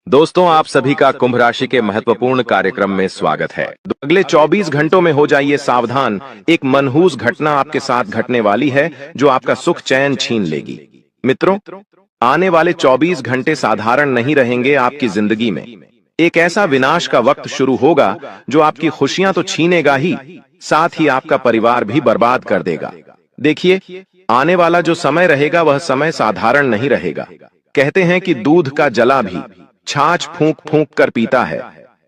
दोस्तों, आप सभी का कुंभ राशि के महत्वपूर्ण कार्यक्रम में स्वागत है। अगले 24 घंटों में हो जाइए सावधान, एक मनहूस घटना आपके साथ घटने वाली है जो आपका सुख चैन छीन लेगी। मित्रों, आने वाले 24 घंटे साधारण नहीं रहेंगे आपकी जिंदगी में। एक ऐसा विनाश का वक्त शुरू होगा जो आपकी खुशियां तो छीनेगा ही, साथ ही आपका परिवार भी बर्बाद कर देगा। देखिए, आने वाला जो समय रहेगा वह समय साधारण नहीं रहेगा। कहते हैं कि दूध का जला भी छाछ फूंक फूंक कर पीता है।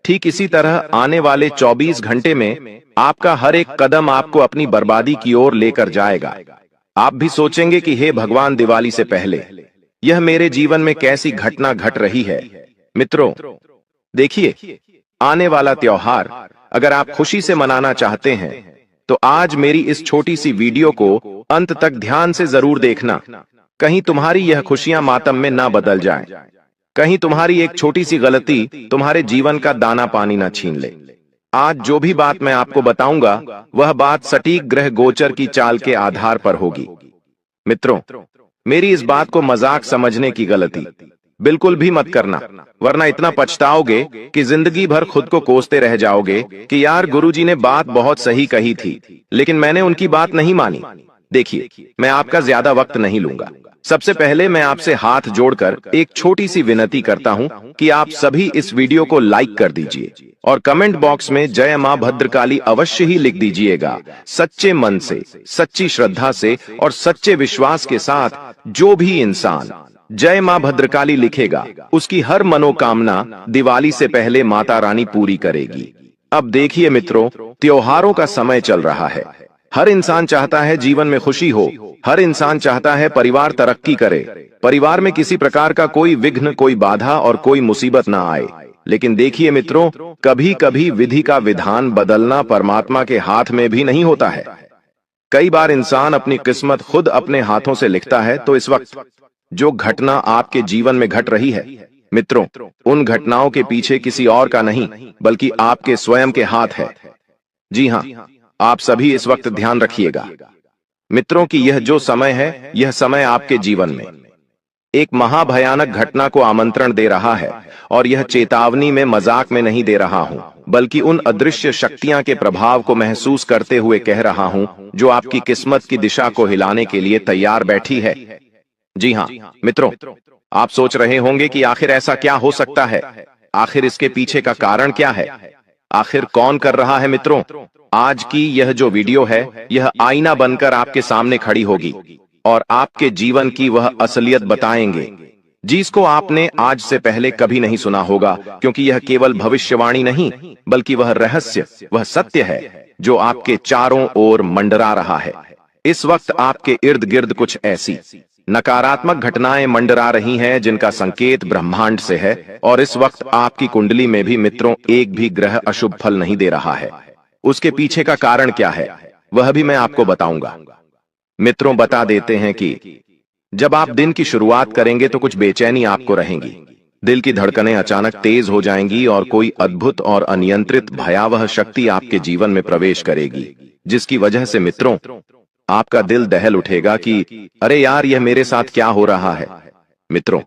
ठीक इसी तरह आने वाले 24 घंटे में आपका हर एक कदम आपको अपनी बर्बादी की ओर लेकर जाएगा। आप भी सोचेंगे कि हे भगवान, दिवाली से पहले यह मेरे जीवन में कैसी घटना घट रही है। मित्रों, देखिए, आने वाला त्योहार अगर आप खुशी से मनाना चाहते हैं तो आज मेरी इस छोटी सी वीडियो को अंत तक ध्यान से जरूर देखना। कहीं तुम्हारी यह खुशियां मातम में ना बदल जाएं। कहीं तुम्हारी एक छोटी सी गलती तुम्हारे जीवन का दाना पानी ना छीन ले। आज जो भी बात मैं आपको बताऊंगा वह बात सटीक ग्रह गोचर की चाल के आधार पर होगी। मित्रों, मेरी इस बात को मजाक समझने की गलती बिल्कुल भी मत करना, वरना इतना पछताओगे कि जिंदगी भर खुद को कोसते रह जाओगे कि यार, गुरुजी ने बात बहुत सही कही थी लेकिन मैंने उनकी बात नहीं मानी। देखिए, मैं आपका ज्यादा वक्त नहीं लूंगा। सबसे पहले मैं आपसे हाथ जोड़कर एक छोटी सी विनती करता हूं कि आप सभी इस वीडियो को लाइक कर दीजिए और कमेंट बॉक्स में जय मां भद्रकाली अवश्य ही लिख दीजिएगा। सच्चे मन से, सच्ची श्रद्धा से और सच्चे विश्वास के साथ जो भी इंसान जय मां भद्रकाली लिखेगा उसकी हर मनोकामना दिवाली से पहले माता रानी पूरी करेगी। अब देखिए मित्रों, त्योहारों का समय चल रहा है। हर इंसान चाहता है जीवन में खुशी हो, हर इंसान चाहता है परिवार तरक्की करे, परिवार में किसी प्रकार का कोई विघ्न, कोई बाधा और कोई मुसीबत ना आए। लेकिन देखिए मित्रों, कभी कभी विधि का विधान बदलना परमात्मा के हाथ में भी नहीं होता है। कई बार इंसान अपनी किस्मत खुद अपने हाथों से लिखता है। तो इस वक्त जो घटना आपके जीवन में घट रही है मित्रों, उन घटनाओं के पीछे किसी और का नहीं बल्कि आपके स्वयं के हाथ है। जी हाँ, आप सभी इस वक्त ध्यान रखिएगा मित्रों कि यह जो समय है, यह समय आपके जीवन में एक महाभयानक घटना को आमंत्रण दे रहा है। और यह चेतावनी में मजाक में नहीं दे रहा हूं, बल्कि उन अदृश्य शक्तियां के प्रभाव को महसूस करते हुए कह रहा हूं जो आपकी किस्मत की दिशा को हिलाने के लिए तैयार बैठी है। जी हाँ मित्रों, आप सोच रहे होंगे कि आखिर ऐसा क्या हो सकता है, आखिर इसके पीछे का कारण क्या है, आखिर कौन कर रहा है। मित्रों, आज की यह जो वीडियो है यह आईना बनकर आपके सामने खड़ी होगी और आपके जीवन की वह असलियत बताएंगे जिसको आपने आज से पहले कभी नहीं सुना होगा, क्योंकि यह केवल भविष्यवाणी नहीं बल्कि वह रहस्य, वह सत्य है जो आपके चारों ओर मंडरा रहा है। इस वक्त आपके इर्द गिर्द कुछ ऐसी नकारात्मक घटनाएं मंडरा रही हैं जिनका संकेत ब्रह्मांड से है। और इस वक्त आपकी कुंडली में भी मित्रों एक भी ग्रह अशुभ फल नहीं दे रहा है। उसके पीछे का कारण क्या है वह भी मैं आपको बताऊंगा। मित्रों, बता देते हैं कि जब आप दिन की शुरुआत करेंगे तो कुछ बेचैनी आपको रहेंगी। दिल की धड़कनें अचानक तेज हो जाएंगी और कोई अद्भुत और अनियंत्रित भयावह शक्ति आपके जीवन में प्रवेश करेगी, जिसकी वजह से मित्रों आपका दिल दहल उठेगा कि अरे यार, यह मेरे साथ क्या हो रहा है। मित्रों,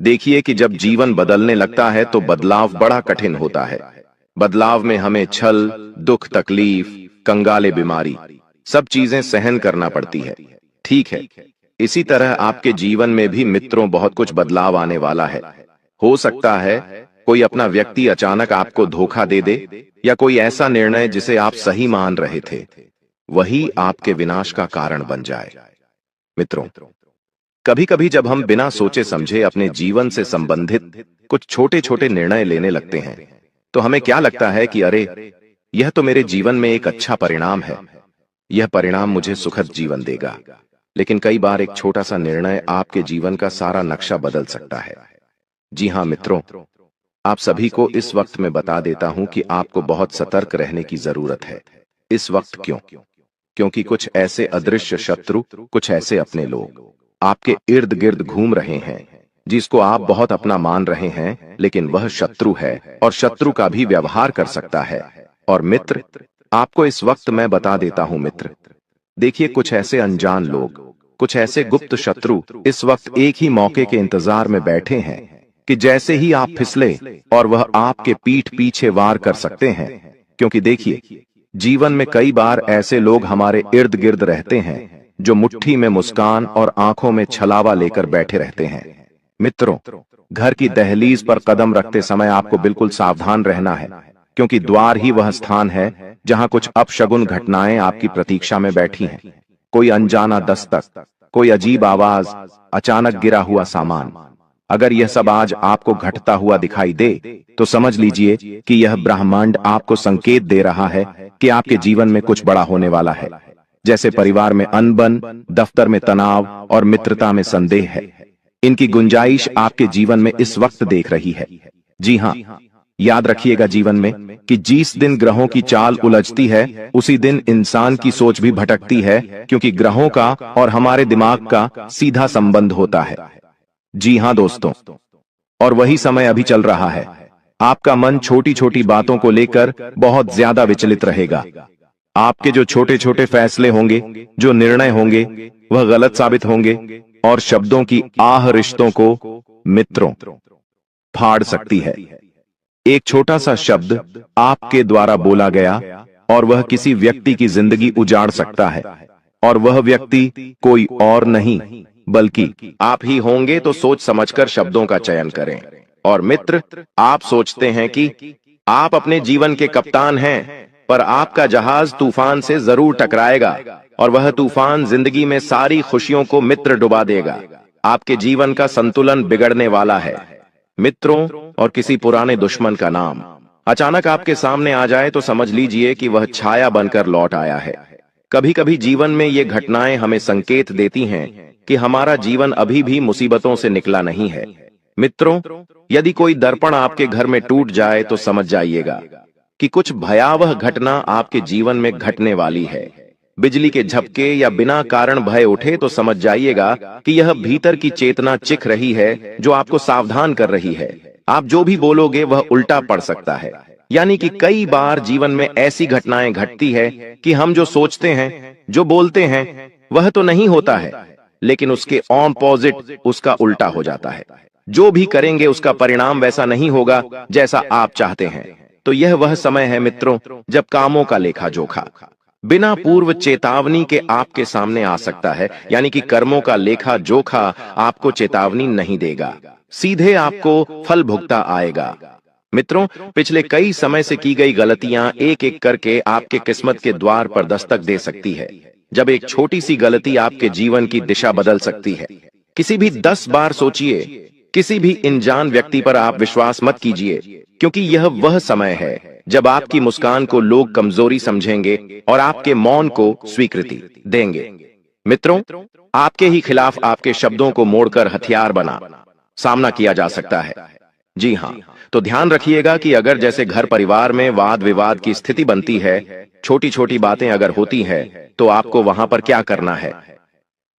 देखिए कि जब जीवन बदलने लगता है तो बदलाव बड़ा कठिन होता है। बदलाव में हमें छल, दुख, तकलीफ, कंगाले, बीमारी, सब चीजें सहन करना पड़ती है। ठीक है, इसी तरह आपके जीवन में भी मित्रों बहुत कुछ बदलाव आने वाला है। हो सकता है कोई अपना व्यक्ति अचानक आपको धोखा दे दे, या कोई ऐसा निर्णय जिसे आप सही मान रहे थे वही आपके विनाश का कारण बन जाए। मित्रों, कभी कभी जब हम बिना सोचे समझे अपने जीवन से संबंधित कुछ छोटे छोटे निर्णय लेने लगते हैं तो हमें क्या लगता है कि अरे, यह तो मेरे जीवन में एक अच्छा परिणाम है, यह परिणाम मुझे सुखद जीवन देगा। लेकिन कई बार एक छोटा सा निर्णय आपके जीवन का सारा नक्शा बदल सकता है। जी हाँ मित्रों, आप सभी को इस वक्त मैं बता देता हूं कि आपको बहुत सतर्क रहने की जरूरत है। इस वक्त क्यों? क्योंकि कुछ ऐसे अदृश्य शत्रु, कुछ ऐसे अपने लोग आपके इर्द गिर्द घूम रहे हैं जिसको आप बहुत अपना मान रहे हैं, लेकिन वह शत्रु है और शत्रु का भी व्यवहार कर सकता है। और मित्र, आपको इस वक्त मैं बता देता हूं मित्र, देखिए कुछ ऐसे अनजान लोग, कुछ ऐसे गुप्त शत्रु इस वक्त एक ही मौके के इंतजार में बैठे हैं कि जैसे ही आप फिसले और वह आपके पीठ पीछे वार कर सकते हैं। क्योंकि देखिए, जीवन में कई बार ऐसे लोग हमारे इर्द गिर्द रहते हैं जो मुट्ठी में मुस्कान और आंखों में छलावा लेकर बैठे रहते हैं। मित्रों, घर की दहलीज पर कदम रखते समय आपको बिल्कुल सावधान रहना है, क्योंकि द्वार ही वह स्थान है जहां कुछ अपशगुन घटनाएं आपकी प्रतीक्षा में बैठी हैं। कोई अनजाना दस्तक, कोई अजीब आवाज, अचानक गिरा हुआ सामान। अगर यह सब आज आपको घटता हुआ दिखाई दे, तो समझ लीजिए कि यह ब्रह्मांड आपको संकेत दे रहा है कि आपके जीवन में कुछ बड़ा होने वाला है। जैसे परिवार में अनबन, दफ्तर में तनाव और मित्रता में संदेह है, इनकी गुंजाइश आपके जीवन में इस वक्त देख रही है। जी हां, याद रखिएगा जीवन में कि जिस दिन ग्रहों की चाल उलझती है, उसी दिन इंसान की सोच भी भटकती है, क्योंकि ग्रहों का और हमारे दिमाग का सीधा संबंध होता है। जी हां दोस्तों, और वही समय अभी चल रहा है। आपका मन छोटी छोटी बातों को लेकर बहुत ज्यादा विचलित रहेगा। आपके जो छोटे छोटे फैसले होंगे, जो निर्णय होंगे, वह गलत साबित होंगे और शब्दों की आह रिश्तों को, मित्रों, फाड़ सकती है। एक छोटा सा शब्द आपके द्वारा बोला गया और वह किसी व्यक्ति की जिंदगी उजाड़ सकता है, और वह व्यक्ति कोई और नहीं बल्कि आप ही होंगे। तो सोच समझकर शब्दों का चयन करें। और मित्र, आप सोचते हैं कि आप अपने जीवन के कप्तान हैं, पर आपका जहाज तूफान से जरूर टकराएगा और वह तूफान जिंदगी में सारी खुशियों को मित्र डुबा देगा। आपके जीवन का संतुलन बिगड़ने वाला है। मित्रों और किसी पुराने दुश्मन का नाम अचानक आपके सामने आ जाए तो समझ लीजिए कि वह छाया बनकर लौट आया है। कभी कभी जीवन में ये घटनाएं हमें संकेत देती हैं कि हमारा जीवन अभी भी मुसीबतों से निकला नहीं है। मित्रों, यदि कोई दर्पण आपके घर में टूट जाए तो समझ जाइएगा कि कुछ भयावह घटना आपके जीवन में घटने वाली है। बिजली के झपके या बिना कारण भय उठे तो समझ जाइएगा कि यह भीतर की चेतना चिख रही है, जो आपको सावधान कर रही है। आप जो भी बोलोगे वह उल्टा पड़ सकता है। यानी कि कई बार जीवन में ऐसी घटनाएं घटती है कि हम जो सोचते हैं, जो बोलते हैं, वह तो नहीं होता है, लेकिन उसके ऑपोजिट, उसका उल्टा हो जाता है। जो भी करेंगे उसका परिणाम वैसा नहीं होगा जैसा आप चाहते हैं। तो यह वह समय है मित्रों, जब कामों का लेखा जोखा बिना पूर्व चेतावनी के आपके सामने आ सकता है। यानी कि कर्मों का लेखा जोखा आपको चेतावनी नहीं देगा, सीधे आपको फल भुगता आएगा। मित्रों, पिछले कई समय से की गई गलतियां एक एक करके आपके किस्मत के द्वार पर दस्तक दे सकती है। जब एक छोटी सी गलती आपके जीवन की दिशा बदल सकती है। किसी भी 10 बार सोचिए, किसी भी अनजान व्यक्ति पर आप विश्वास मत कीजिए, क्योंकि यह वह समय है जब आपकी मुस्कान को लोग कमजोरी समझेंगे और आपके मौन को स्वीकृति देंगे। मित्रों, आपके ही खिलाफ आपके शब्दों को मोड़कर हथियार बना सामना किया जा सकता है। जी हां, तो ध्यान रखिएगा कि अगर जैसे घर परिवार में वाद विवाद की स्थिति बनती है, छोटी छोटी बातें अगर होती है, तो आपको वहां पर क्या करना है?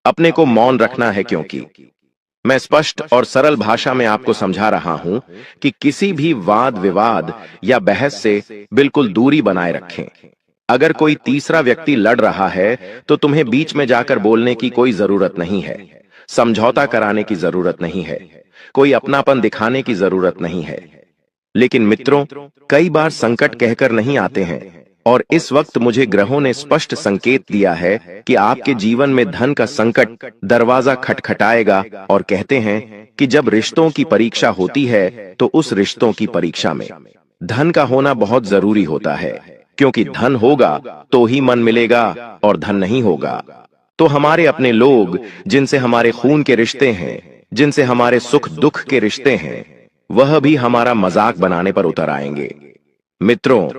अपने को मौन रखना है, क्योंकि मैं स्पष्ट और सरल भाषा में आपको समझा रहा हूं कि किसी भी वाद विवाद या बहस से बिल्कुल दूरी बनाए रखें। अगर कोई तीसरा व्यक्ति लड़ रहा है तो तुम्हें बीच में जाकर बोलने की कोई जरूरत नहीं है, समझौता कराने की जरूरत नहीं है, कोई अपनापन दिखाने की जरूरत नहीं है। लेकिन मित्रों, कई बार संकट कहकर नहीं आते हैं, और इस वक्त मुझे ग्रहों ने स्पष्ट संकेत दिया है कि आपके जीवन में धन का संकट दरवाजा खटखटाएगा। और कहते हैं कि जब रिश्तों की परीक्षा होती है तो उस रिश्तों की परीक्षा में धन का होना बहुत जरूरी होता है, क्योंकि धन होगा तो ही मन मिलेगा, और धन नहीं होगा तो हमारे अपने लोग, जिनसे हमारे खून के रिश्ते हैं, जिनसे हमारे सुख दुख के रिश्ते हैं, वह भी हमारा मजाक बनाने पर उतर आएंगे। मित्रों,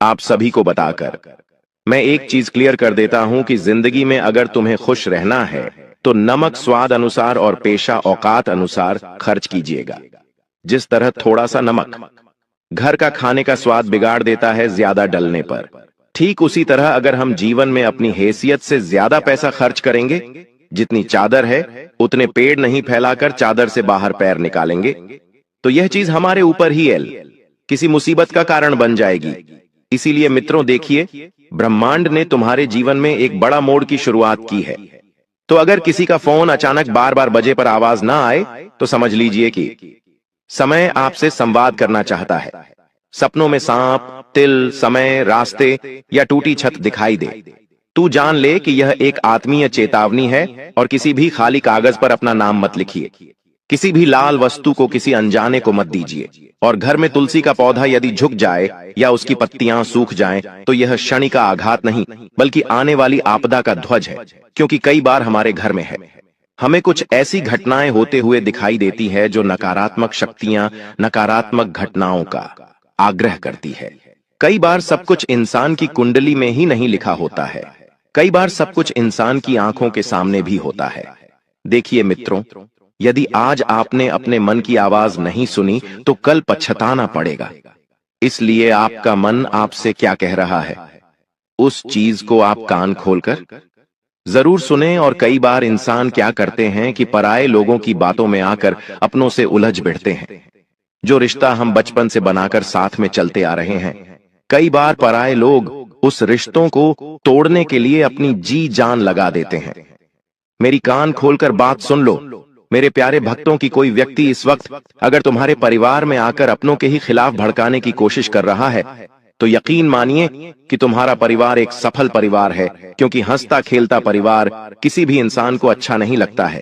आप सभी को बताकर मैं एक चीज क्लियर कर देता हूं कि जिंदगी में अगर तुम्हें खुश रहना है तो नमक स्वाद अनुसार और पेशा औकात अनुसार खर्च कीजिएगा। जिस तरह थोड़ा सा नमक घर का खाने का स्वाद बिगाड़ देता है ज्यादा डलने पर, ठीक उसी तरह अगर हम जीवन में अपनी हैसियत से ज्यादा पैसा खर्च करेंगे, जितनी चादर है उतने पेड़ नहीं फैलाकर चादर से बाहर पैर निकालेंगे, तो यह चीज हमारे ऊपर ही किसी मुसीबत का कारण बन जाएगी। इसीलिए मित्रों, देखिए, ब्रह्मांड ने तुम्हारे जीवन में एक बड़ा मोड़ की शुरुआत की है। तो अगर किसी का फोन अचानक बार बार बजे पर आवाज ना आए तो समझ लीजिए कि समय आपसे संवाद करना चाहता है। सपनों में सांप, तिल, समय, रास्ते या टूटी छत दिखाई दे। तू जान ले कि यह एक आत्मीय चेतावनी है और किसी भी खाली कागज पर अपना नाम मत लिखिए। किसी भी लाल वस्तु को किसी अनजाने को मत दीजिए। और घर में तुलसी का पौधा यदि झुक जाए या उसकी पत्तियां सूख जाएं, तो यह क्षणिक का आघात नहीं, बल्कि आने वाली आपदा का ध्वज है, क्योंकि कई बार हमारे घर में है। हमें कुछ ऐसी घटनाएं होते हुए दिखाई देती है जो नकारात्मक शक्तियां, नकारात्मक घटनाओं का आग्रह करती है। कई बार सब कुछ इंसान की कुंडली में ही नहीं लिखा होता है। कई बार सब कुछ इंसान की आंखों के सामने भी होता है। देखिए मित्रों, यदि आज आपने अपने मन की आवाज नहीं सुनी तो कल पछताना पड़ेगा। इसलिए आपका मन आपसे क्या कह रहा है, उस चीज को आप कान खोलकर जरूर सुने। और कई बार इंसान क्या करते हैं कि पराये लोगों की बातों में आकर अपनों से उलझ बैठते हैं। जो रिश्ता हम बचपन से बनाकर साथ में चलते आ रहे हैं, कई बार पराये लोग उस रिश्तों को तोड़ने के लिए अपनी जी जान लगा देते हैं। मेरी कान खोलकर बात सुन लो मेरे प्यारे भक्तों की कोई व्यक्ति इस वक्त अगर तुम्हारे परिवार में आकर अपनों के ही खिलाफ भड़काने की कोशिश कर रहा है, तो यकीन मानिए कि तुम्हारा परिवार एक सफल परिवार है, क्योंकि हंसता खेलता परिवार किसी भी इंसान को अच्छा नहीं लगता है।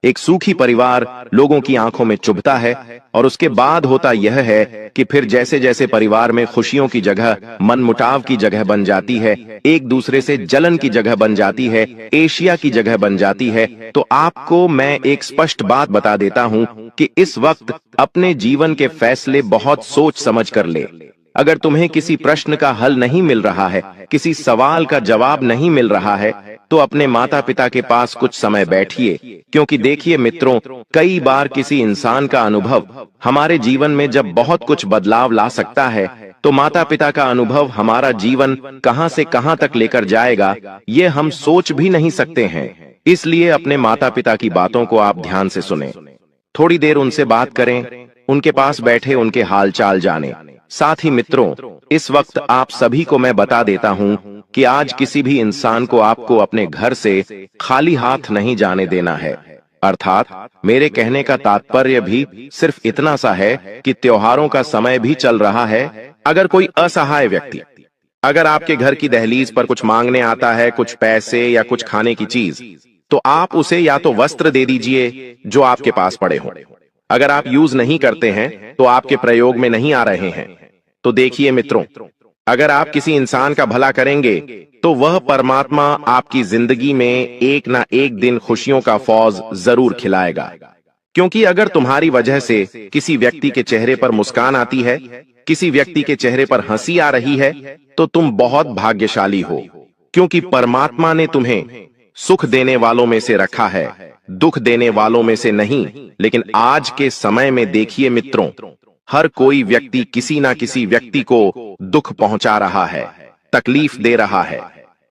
एक सूखी परिवार लोगों की आंखों में चुभता है, और उसके बाद होता यह है कि फिर जैसे जैसे परिवार में खुशियों की जगह मनमुटाव की जगह बन जाती है, एक दूसरे से जलन की जगह बन जाती है, एशिया की जगह बन जाती है, तो आपको मैं एक स्पष्ट बात बता देता हूं कि इस वक्त अपने जीवन के फैसले बहुत सोच समझ कर ले। अगर तुम्हें किसी प्रश्न का हल नहीं मिल रहा है, किसी सवाल का जवाब नहीं मिल रहा है, तो अपने माता पिता के पास कुछ समय बैठिए। क्योंकि देखिए मित्रों, कई बार किसी इंसान का अनुभव हमारे जीवन में जब बहुत कुछ बदलाव ला सकता है, तो माता पिता का अनुभव हमारा जीवन कहां से कहां तक लेकर जाएगा, ये हम सोच भी नहीं सकते हैं। इसलिए अपने माता पिता की बातों को आप ध्यान से सुने, थोड़ी देर उनसे बात करें, उनके पास बैठे उनके हाल चाल जाने। साथ ही मित्रों, इस वक्त आप सभी को मैं बता देता हूं कि आज किसी भी इंसान को आपको अपने घर से खाली हाथ नहीं जाने देना है। अर्थात मेरे कहने का तात्पर्य भी सिर्फ इतना सा है कि त्योहारों का समय भी चल रहा है। अगर कोई असहाय व्यक्ति अगर आपके घर की दहलीज पर कुछ मांगने आता है, कुछ पैसे या कुछ खाने की चीज, तो आप उसे या तो वस्त्र दे दीजिए जो आपके पास पड़े हों। अगर आप यूज नहीं करते हैं तो आपके प्रयोग में नहीं आ रहे हैं, तो देखिए मित्रों, अगर आप किसी इंसान का भला करेंगे तो वह परमात्मा आपकी जिंदगी में एक ना एक दिन खुशियों का फौज जरूर खिलाएगा। क्योंकि अगर तुम्हारी वजह से किसी व्यक्ति के चेहरे पर मुस्कान आती है, किसी व्यक्ति के चेहरे पर हंसी आ रही है, तो तुम बहुत भाग्यशाली हो, क्योंकि परमात्मा ने तुम्हें सुख देने वालों में से रखा है, दुख देने वालों में से नहीं। लेकिन आज के समय में देखिए मित्रों, हर कोई व्यक्ति किसी ना किसी व्यक्ति को दुख पहुंचा रहा है, तकलीफ दे रहा है।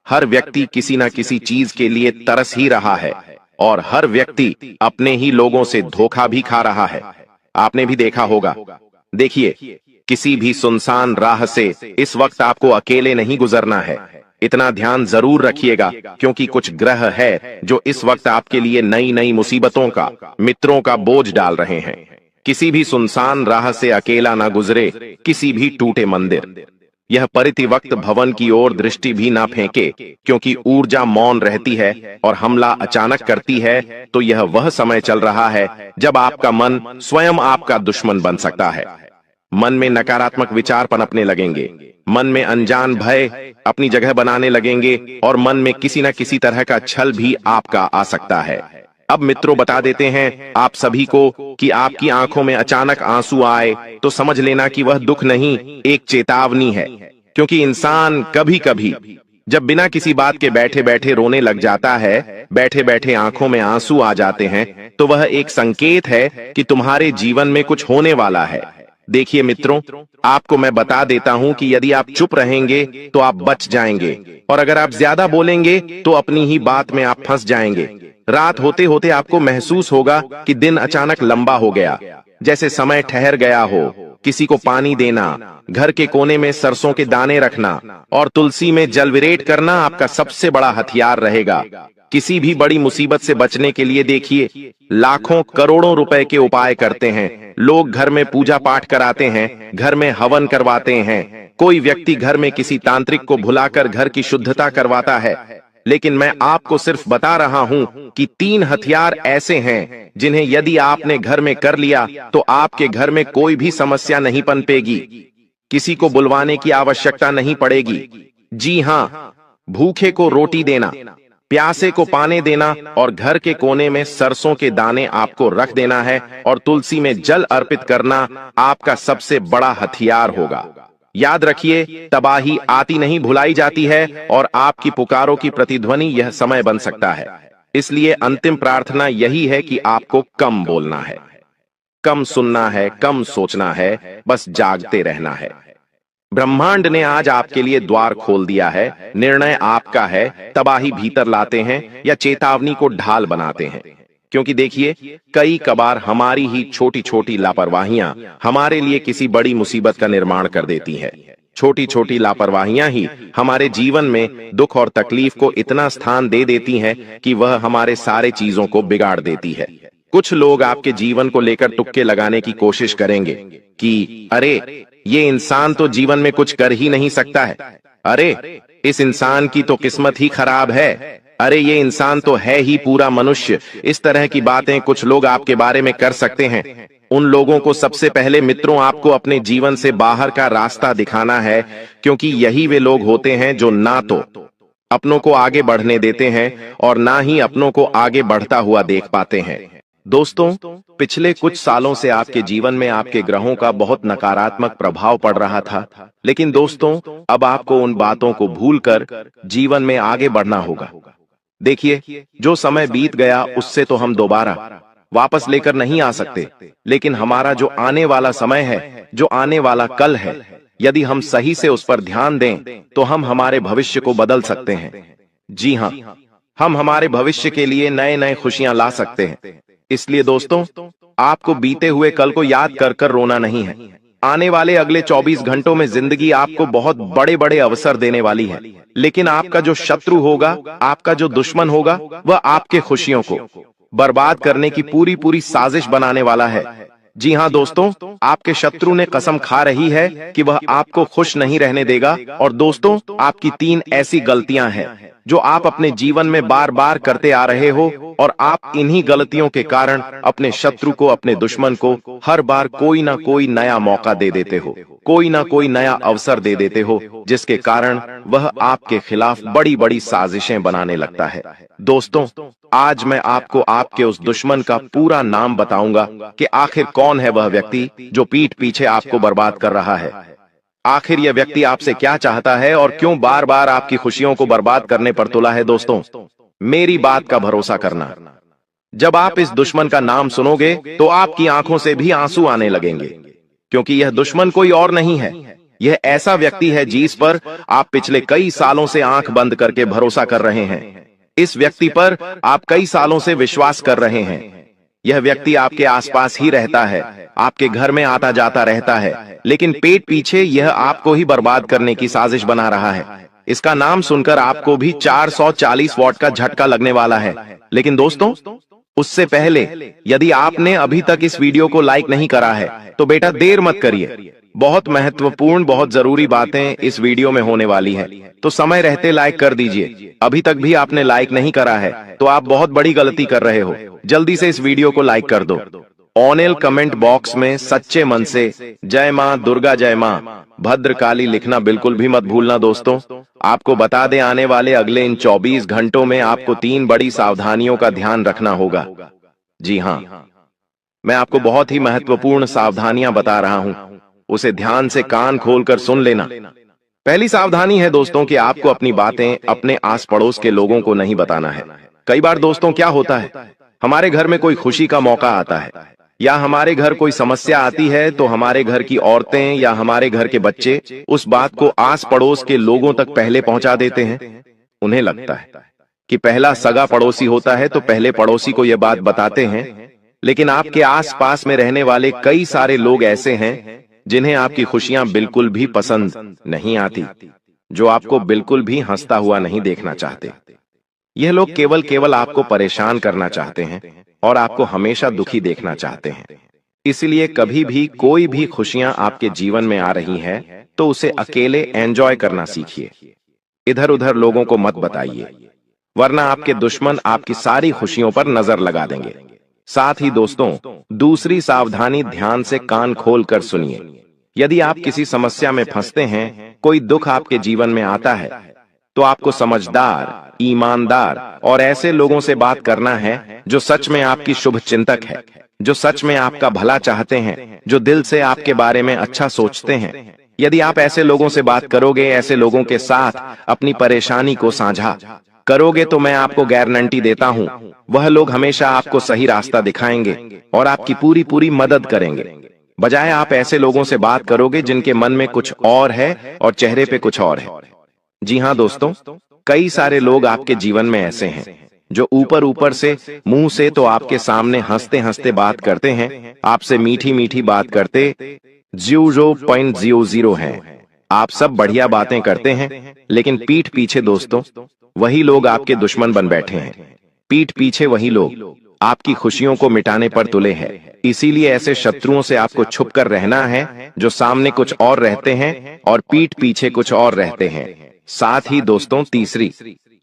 हर व्यक्ति किसी ना किसी चीज के लिए तरस ही रहा है, और हर व्यक्ति अपने ही लोगों से धोखा भी खा रहा है। आपने भी देखा होगा। देखिए, किसी भी सुनसान राह से इस वक्त आपको अकेले नहीं गुजरना है। इतना ध्यान जरूर रखिएगा, क्योंकि कुछ ग्रह है जो इस वक्त आपके लिए नई नई मुसीबतों का, मित्रों का बोझ डाल रहे हैं। किसी भी सुनसान राह से अकेला ना गुजरे, किसी भी टूटे मंदिर, यह परिति वक्त भवन की ओर दृष्टि भी ना फेंके, क्योंकि ऊर्जा मौन रहती है और हमला अचानक करती है। तो यह वह समय चल रहा है जब आपका मन स्वयं आपका दुश्मन बन सकता है। मन में नकारात्मक विचार पनपने लगेंगे, मन में अनजान भय अपनी जगह बनाने लगेंगे, और मन में किसी न किसी तरह का छल भी आपका आ सकता है। अब मित्रों, बता देते हैं आप सभी को कि आपकी आंखों में अचानक आंसू आए तो समझ लेना कि वह दुख नहीं, एक चेतावनी है। क्योंकि इंसान कभी कभी जब बिना किसी बात के बैठे बैठे रोने लग जाता है, बैठे बैठे आंखों में आंसू आ जाते हैं, तो वह एक संकेत है कि तुम्हारे जीवन में कुछ होने वाला है। देखिए मित्रों, आपको मैं बता देता हूं कि यदि आप चुप रहेंगे तो आप बच जाएंगे, और अगर आप ज्यादा बोलेंगे तो अपनी ही बात में आप फंस जाएंगे। रात होते होते आपको महसूस होगा कि दिन अचानक लंबा हो गया, जैसे समय ठहर गया हो। किसी को पानी देना, घर के कोने में सरसों के दाने रखना और तुलसी में जल विरेट करना आपका सबसे बड़ा हथियार रहेगा। किसी भी बड़ी मुसीबत से बचने के लिए देखिए लाखों करोड़ों रुपए के उपाय करते हैं। लोग घर में पूजा पाठ कराते हैं, घर में हवन करवाते हैं, कोई व्यक्ति घर में किसी तांत्रिक को बुलाकर घर की शुद्धता करवाता है। लेकिन मैं आपको सिर्फ बता रहा हूं कि 3 हथियार ऐसे हैं जिन्हें यदि आपने घर में कर लिया तो आपके घर में कोई भी समस्या नहीं पनपेगी, किसी को बुलवाने की आवश्यकता नहीं पड़ेगी। जी हां, भूखे को रोटी देना, प्यासे को पानी देना और घर के कोने में सरसों के दाने आपको रख देना है और तुलसी में जल अर्पित करना आपका सबसे बड़ा हथियार होगा। याद रखिए, तबाही आती नहीं भुलाई जाती है और आपकी पुकारों की प्रतिध्वनि यह समय बन सकता है। इसलिए अंतिम प्रार्थना यही है कि आपको कम बोलना है, कम सुनना है, कम सोचना है, बस जागते रहना है। ब्रह्मांड ने आज आपके लिए द्वार खोल दिया है, निर्णय आपका है। तबाही भीतर लाते हैं या चेतावनी को ढाल बनाते हैं। क्योंकि देखिए, कई कबार हमारी ही छोटी छोटी लापरवाहियां हमारे लिए किसी बड़ी मुसीबत का निर्माण कर देती है। छोटी छोटी लापरवाहियां ही हमारे जीवन में दुख और तकलीफ को इतना स्थान दे देती हैं कि वह हमारे सारे चीजों को बिगाड़ देती है। कुछ लोग आपके जीवन को लेकर तुक्के लगाने की कोशिश करेंगे कि अरे, ये इंसान तो जीवन में कुछ कर ही नहीं सकता है, अरे इस इंसान की तो किस्मत ही खराब है, अरे ये इंसान तो है ही पूरा मनुष्य। इस तरह की बातें कुछ लोग आपके बारे में कर सकते हैं। उन लोगों को सबसे पहले मित्रों आपको अपने जीवन से बाहर का रास्ता दिखाना है, क्योंकि यही वे लोग होते हैं जो ना तो अपनों को आगे बढ़ने देते हैं और ना ही अपनों को आगे बढ़ता हुआ देख पाते हैं। दोस्तों, पिछले कुछ सालों से आपके जीवन में आपके ग्रहों का बहुत नकारात्मक प्रभाव पड़ रहा था, लेकिन दोस्तों अब आपको उन बातों को भूलकर जीवन में आगे बढ़ना होगा। देखिए, जो समय बीत गया उससे तो हम दोबारा वापस लेकर नहीं आ सकते, लेकिन हमारा जो आने वाला समय है, जो आने वाला कल है, यदि हम सही से उस पर ध्यान दें तो हम हमारे भविष्य को बदल सकते हैं। जी हाँ, हम हमारे भविष्य के लिए नए नए खुशियां ला सकते हैं। इसलिए दोस्तों, आपको बीते हुए कल को याद कर कर रोना नहीं है। आने वाले अगले 24 घंटों में जिंदगी आपको बहुत बड़े बड़े अवसर देने वाली है, लेकिन आपका जो शत्रु होगा, आपका जो दुश्मन होगा, वह आपके खुशियों को बर्बाद करने की पूरी पूरी साजिश बनाने वाला है। जी हाँ दोस्तों, आपके शत्रु ने कसम खा रही है कि वह आपको खुश नहीं रहने देगा। और दोस्तों, आपकी 3 ऐसी गलतियां हैं जो आप अपने जीवन में बार बार करते आ रहे हो और आप इन्हीं गलतियों के कारण अपने शत्रु को, अपने दुश्मन को हर बार कोई ना कोई नया मौका दे देते हो, कोई ना कोई नया अवसर दे देते हो, जिसके कारण वह आपके खिलाफ बड़ी बड़ी साजिशें बनाने लगता है। दोस्तों, आज मैं आपको आपके उस दुश्मन का पूरा नाम बताऊंगा कि आखिर कौन है वह व्यक्ति जो पीठ पीछे आपको बर्बाद कर रहा है। आखिर यह व्यक्ति आपसे क्या चाहता है और क्यों बार बार आपकी खुशियों को बर्बाद करने पर तुला है। दोस्तों, मेरी बात का भरोसा करना, जब आप इस दुश्मन का नाम सुनोगे तो आपकी आंखों से भी आंसू आने लगेंगे, क्योंकि यह दुश्मन कोई और नहीं है। यह ऐसा व्यक्ति है जिस पर आप पिछले कई सालों से आंख बंद करके भरोसा कर रहे हैं। इस व्यक्ति पर आप कई सालों से विश्वास कर रहे हैं। यह व्यक्ति आपके आसपास ही रहता है, आपके घर में आता जाता रहता है, लेकिन पेट पीछे यह आपको ही बर्बाद करने की साजिश बना रहा है। इसका नाम सुनकर आपको भी 440 वॉट का झटका लगने वाला है। लेकिन दोस्तों, उससे पहले यदि आपने अभी तक इस वीडियो को लाइक नहीं करा है तो बेटा देर मत करिए। बहुत महत्वपूर्ण, बहुत जरूरी बातें इस वीडियो में होने वाली है, तो समय रहते लाइक कर दीजिए। अभी तक भी आपने लाइक नहीं करा है तो आप बहुत बड़ी गलती कर रहे हो। जल्दी से इस वीडियो को लाइक कर दो। ऑनल कमेंट बॉक्स में सच्चे मन से जय मां दुर्गा, जय मां भद्रकाली लिखना बिल्कुल भी मत भूलना। दोस्तों, आपको बता दें, आने वाले अगले इन 24 घंटों में आपको 3 बड़ी सावधानियों का ध्यान रखना होगा। जी हाँ, मैं आपको बहुत ही महत्वपूर्ण सावधानियां बता रहा हूं, उसे ध्यान से कान खोलकर सुन लेना। पहली सावधानी है दोस्तों कि आपको अपनी बातें अपने आस पड़ोस के लोगों को नहीं बताना है। कई बार दोस्तों क्या होता है, हमारे घर में कोई खुशी का मौका आता है या हमारे घर कोई समस्या आती है तो हमारे घर की औरतें या हमारे घर के बच्चे उस बात को आस पड़ोस के लोगों तक पहले पहुंचा देते हैं। उन्हें लगता है कि पहला सगा पड़ोसी होता है तो पहले पड़ोसी को यह बात बताते हैं, लेकिन आपके आस पास में रहने वाले कई सारे लोग ऐसे हैं जिन्हें आपकी खुशियां बिल्कुल भी पसंद नहीं आती, जो आपको बिल्कुल भी हंसता हुआ नहीं देखना चाहते। यह लोग केवल केवल आपको परेशान करना चाहते हैं और आपको हमेशा दुखी देखना चाहते हैं। इसलिए कभी भी कोई भी खुशियां आपके जीवन में आ रही हैं, तो उसे अकेले एंजॉय करना सीखिए। इधर उधर लोगों को मत बताइए, वरना आपके दुश्मन आपकी सारी खुशियों पर नजर लगा देंगे। साथ ही दोस्तों, दूसरी सावधानी, ध्यान से कान खोल कर सुनिए। यदि आप किसी समस्या में फंसते हैं, कोई दुख आपके जीवन में आता है, तो आपको समझदार, ईमानदार और ऐसे लोगों से बात करना है जो सच में आपकी शुभ चिंतक है, जो सच में आपका भला चाहते हैं, जो दिल से आपके बारे में अच्छा सोचते हैं। यदि आप ऐसे लोगों से बात करोगे, ऐसे लोगों के साथ अपनी परेशानी को साझा करोगे, तो मैं आपको गारंटी देता हूं, वह लोग हमेशा आपको सही रास्ता दिखाएंगे और आपकी पूरी पूरी मदद करेंगे। बजाय आप ऐसे लोगों से बात करोगे जिनके मन में कुछ और है और चेहरे पे कुछ और है। जी हाँ दोस्तों, कई सारे लोग आपके जीवन में ऐसे हैं जो ऊपर ऊपर से, मुंह से तो आपके सामने हंसते हंसते बात करते हैं, आपसे मीठी मीठी बात करते 0.00 हैं। आप सब बढ़िया बातें करते हैं, लेकिन पीठ पीछे दोस्तों वही लोग आपके दुश्मन बन बैठे हैं। पीठ पीछे वही लोग आपकी खुशियों को मिटाने पर तुले हैं। इसीलिए ऐसे शत्रुओं से आपको छुप कर रहना है, जो सामने कुछ और रहते हैं और पीठ पीछे कुछ और रहते हैं। साथ ही दोस्तों, तीसरी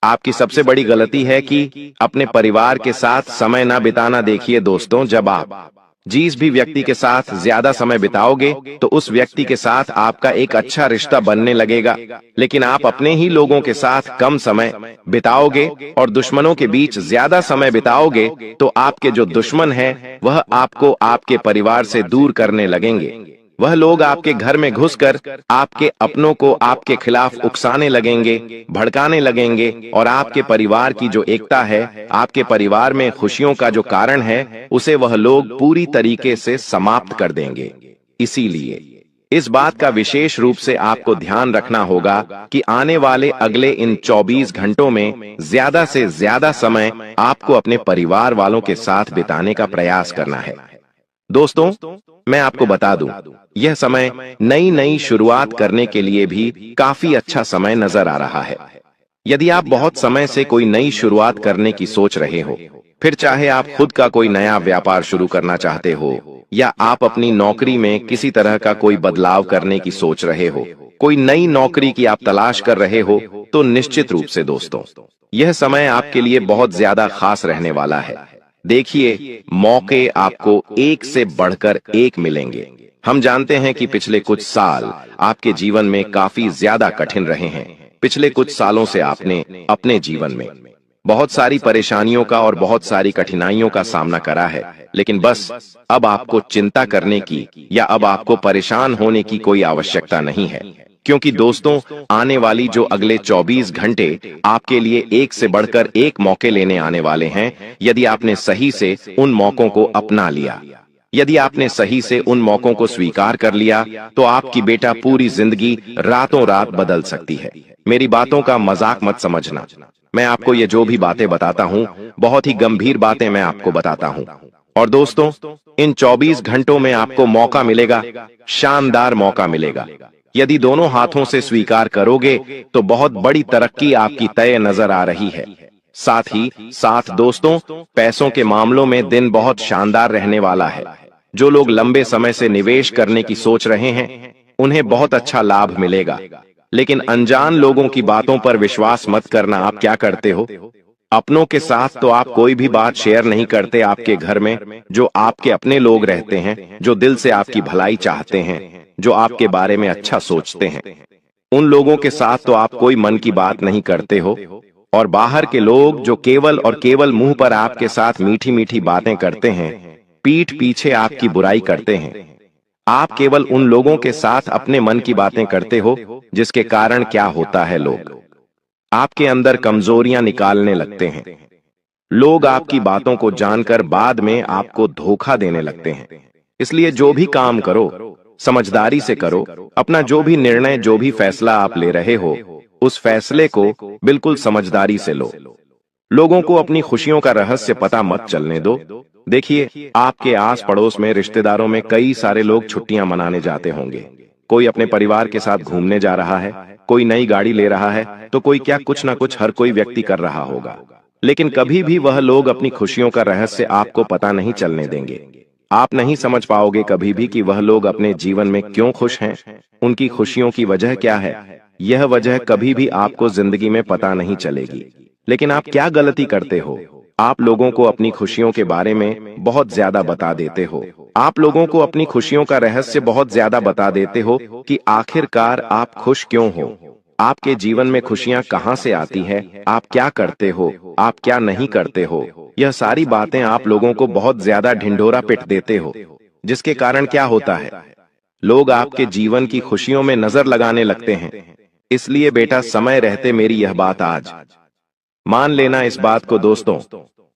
आपकी सबसे बड़ी गलती है कि अपने परिवार के साथ समय ना बिताना। देखिए दोस्तों, जब आप जिस भी व्यक्ति के साथ ज्यादा समय बिताओगे, तो उस व्यक्ति के साथ आपका एक अच्छा रिश्ता बनने लगेगा। लेकिन आप अपने ही लोगों के साथ कम समय बिताओगे और दुश्मनों के बीच ज्यादा समय बिताओगे, तो आपके जो दुश्मन हैं, वह आपको आपके परिवार से दूर करने लगेंगे। वह लोग आपके घर में घुसकर आपके अपनों को आपके खिलाफ उकसाने लगेंगे, भड़काने लगेंगे और आपके परिवार की जो एकता है, आपके परिवार में खुशियों का जो कारण है, उसे वह लोग पूरी तरीके से समाप्त कर देंगे। इसीलिए इस बात का विशेष रूप से आपको ध्यान रखना होगा कि आने वाले अगले इन 24 घंटों में ज्यादा से ज्यादा समय आपको अपने परिवार वालों के साथ बिताने का प्रयास करना है। दोस्तों, मैं आपको बता दूं, यह समय नई नई शुरुआत करने के लिए भी काफी अच्छा समय नजर आ रहा है। यदि आप बहुत समय से कोई नई शुरुआत करने की सोच रहे हो, फिर चाहे आप खुद का कोई नया व्यापार शुरू करना चाहते हो या आप अपनी नौकरी में किसी तरह का कोई बदलाव करने की सोच रहे हो, कोई नई नौकरी की आप तलाश कर रहे हो, तो निश्चित रूप से दोस्तों, यह समय आपके लिए बहुत ज्यादा खास रहने वाला है। देखिए, मौके आपको एक से बढ़कर एक मिलेंगे। हम जानते हैं कि पिछले कुछ साल आपके जीवन में काफी ज्यादा कठिन रहे हैं। पिछले कुछ सालों से आपने अपने जीवन में बहुत सारी परेशानियों का और बहुत सारी कठिनाइयों का सामना करा है, लेकिन बस अब आपको चिंता करने की या अब आपको परेशान होने की कोई आवश्यकता नहीं है, क्योंकि दोस्तों, आने वाली जो अगले 24 घंटे आपके लिए एक से बढ़कर एक मौके लेने आने वाले हैं। यदि आपने सही से उन मौकों को अपना लिया, यदि आपने सही से उन मौकों को स्वीकार कर लिया, तो आपकी बेटा पूरी जिंदगी रातों रात बदल सकती है। मेरी बातों का मजाक मत समझना। मैं आपको ये जो भी बातें बताता हूँ, बहुत ही गंभीर बातें मैं आपको बताता हूँ। और दोस्तों, इन 24 घंटों में आपको मौका मिलेगा, शानदार मौका मिलेगा। यदि दोनों हाथों से स्वीकार करोगे, तो बहुत बड़ी तरक्की आपकी तय नजर आ रही है। साथ ही साथ दोस्तों, पैसों के मामलों में दिन बहुत शानदार रहने वाला है। जो लोग लंबे समय से निवेश करने की सोच रहे हैं, उन्हें बहुत अच्छा लाभ मिलेगा। लेकिन अनजान लोगों की बातों पर विश्वास मत करना। आप क्या करते हो? अपनों के साथ तो आप कोई भी बात शेयर नहीं करते। आपके घर में जो आपके अपने लोग रहते हैं, जो दिल से आपकी भलाई चाहते हैं, जो आपके बारे में अच्छा सोचते हैं, उन लोगों के साथ तो आप कोई मन की बात नहीं करते हो। और बाहर के लोग जो केवल और केवल मुंह पर आपके साथ मीठी मीठी बातें करते हैं, पीठ पीछे आपकी बुराई करते हैं। आप केवल उन लोगों के साथ अपने मन की बातें करते हो, जिसके कारण क्या होता है, लोग आपके अंदर कमजोरियां निकालने लगते हैं। लोग आपकी बातों को जानकर बाद में आपको धोखा देने लगते हैं। इसलिए जो भी काम करो, समझदारी से करो। अपना जो भी निर्णय, जो भी फैसला आप ले रहे हो, उस फैसले को बिल्कुल समझदारी से लो। लोगों को अपनी खुशियों का रहस्य पता मत चलने दो। देखिए, आपके आस पड़ोस में, रिश्तेदारों में कई सारे लोग छुट्टियां मनाने जाते होंगे। कोई अपने परिवार के साथ घूमने जा रहा है, कोई नई गाड़ी ले रहा है, तो कोई क्या कुछ ना कुछ हर कोई व्यक्ति कर रहा होगा। लेकिन कभी भी वह लोग अपनी खुशियों का रहस्य आपको पता नहीं चलने देंगे। आप नहीं समझ पाओगे कभी भी कि वह लोग अपने जीवन में क्यों खुश हैं, उनकी खुशियों की वजह क्या है। यह वजह कभी भी आपको जिंदगी में पता नहीं चलेगी। लेकिन आप क्या गलती करते हो? आप लोगों को अपनी खुशियों के बारे में बहुत ज्यादा बता देते हो। आप लोगों को अपनी खुशियों का रहस्य बहुत ज्यादा बता देते हो कि आखिरकार आप खुश क्यों हो, आपके जीवन में खुशियां कहां से आती है, आप क्या करते हो, आप क्या नहीं करते हो। यह सारी बातें आप लोगों को बहुत ज्यादा ढिंढोरा पिट देते हो, जिसके कारण क्या होता है, लोग आपके जीवन की खुशियों में नजर लगाने लगते हैं। इसलिए बेटा, समय रहते मेरी यह बात आज मान लेना। इस बात को दोस्तों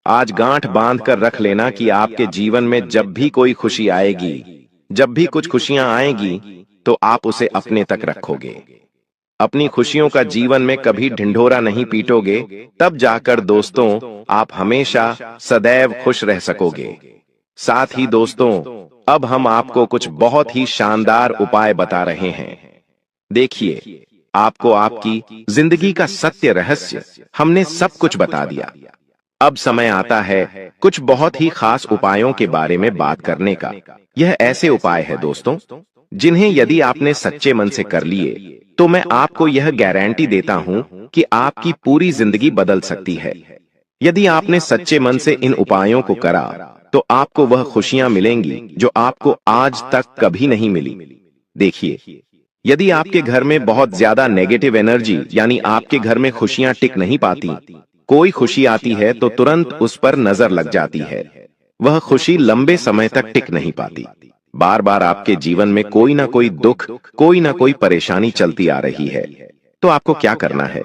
आज गांठ बांध कर रख लेना कि आपके जीवन में जब भी कोई खुशी आएगी, जब भी कुछ खुशियां आएगी, तो आप उसे अपने तक रखोगे। अपनी खुशियों का जीवन में कभी ढिंढोरा नहीं पीटोगे, तब जाकर दोस्तों आप हमेशा सदैव खुश रह सकोगे। साथ ही दोस्तों, अब हम आपको कुछ बहुत ही शानदार उपाय बता रहे हैं। देखिए, आपको आपकी जिंदगी का सत्य रहस्य हमने सब कुछ बता दिया। अब समय आता है कुछ बहुत ही खास उपायों के बारे में बात करने का। यह ऐसे उपाय है दोस्तों, जिन्हें यदि आपने सच्चे मन से कर लिए, तो मैं आपको यह गारंटी देता हूं कि आपकी पूरी जिंदगी बदल सकती है। यदि आपने सच्चे मन से इन उपायों को करा, तो आपको वह खुशियां मिलेंगी जो आपको आज तक कभी नहीं मिली। देखिए, यदि आपके घर में बहुत ज्यादा नेगेटिव एनर्जी, यानी आपके घर में खुशियां टिक नहीं पाती, कोई खुशी आती है तो तुरंत उस पर नजर लग जाती है, वह खुशी लंबे समय तक टिक नहीं पाती। बार बार आपके जीवन में कोई ना कोई दुख, कोई ना कोई परेशानी चलती आ रही है, तो आपको क्या करना है?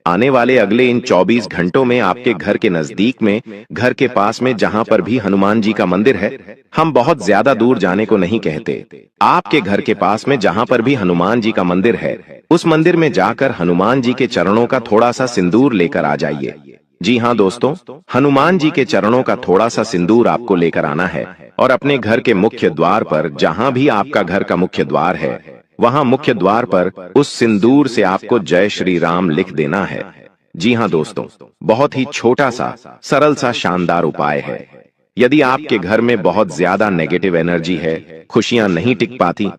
आने वाले अगले इन 24 घंटों में आपके घर के नजदीक में, घर के पास में जहां पर भी हनुमान जी का मंदिर है, हम बहुत ज्यादा दूर जाने को नहीं कहते, आपके घर के पास में जहां पर भी हनुमान जी का मंदिर है, उस मंदिर में जाकर हनुमान जी के चरणों का थोड़ा सा सिंदूर लेकर आ जाइए। जी हाँ दोस्तों, हनुमान जी के चरणों का थोड़ा सा सिंदूर आपको लेकर आना है और अपने घर के मुख्य द्वार पर, जहां भी आपका घर का मुख्य द्वार है, वहां मुख्य द्वार पर उस सिंदूर से आपको जय श्री राम लिख देना है। जी हाँ दोस्तों, बहुत ही छोटा सा, सरल सा, शानदार उपाय है। यदि आपके घर में बहुत ज्यादा नेगेटिव एनर्जी है, खुशियां नहीं टिक पाती,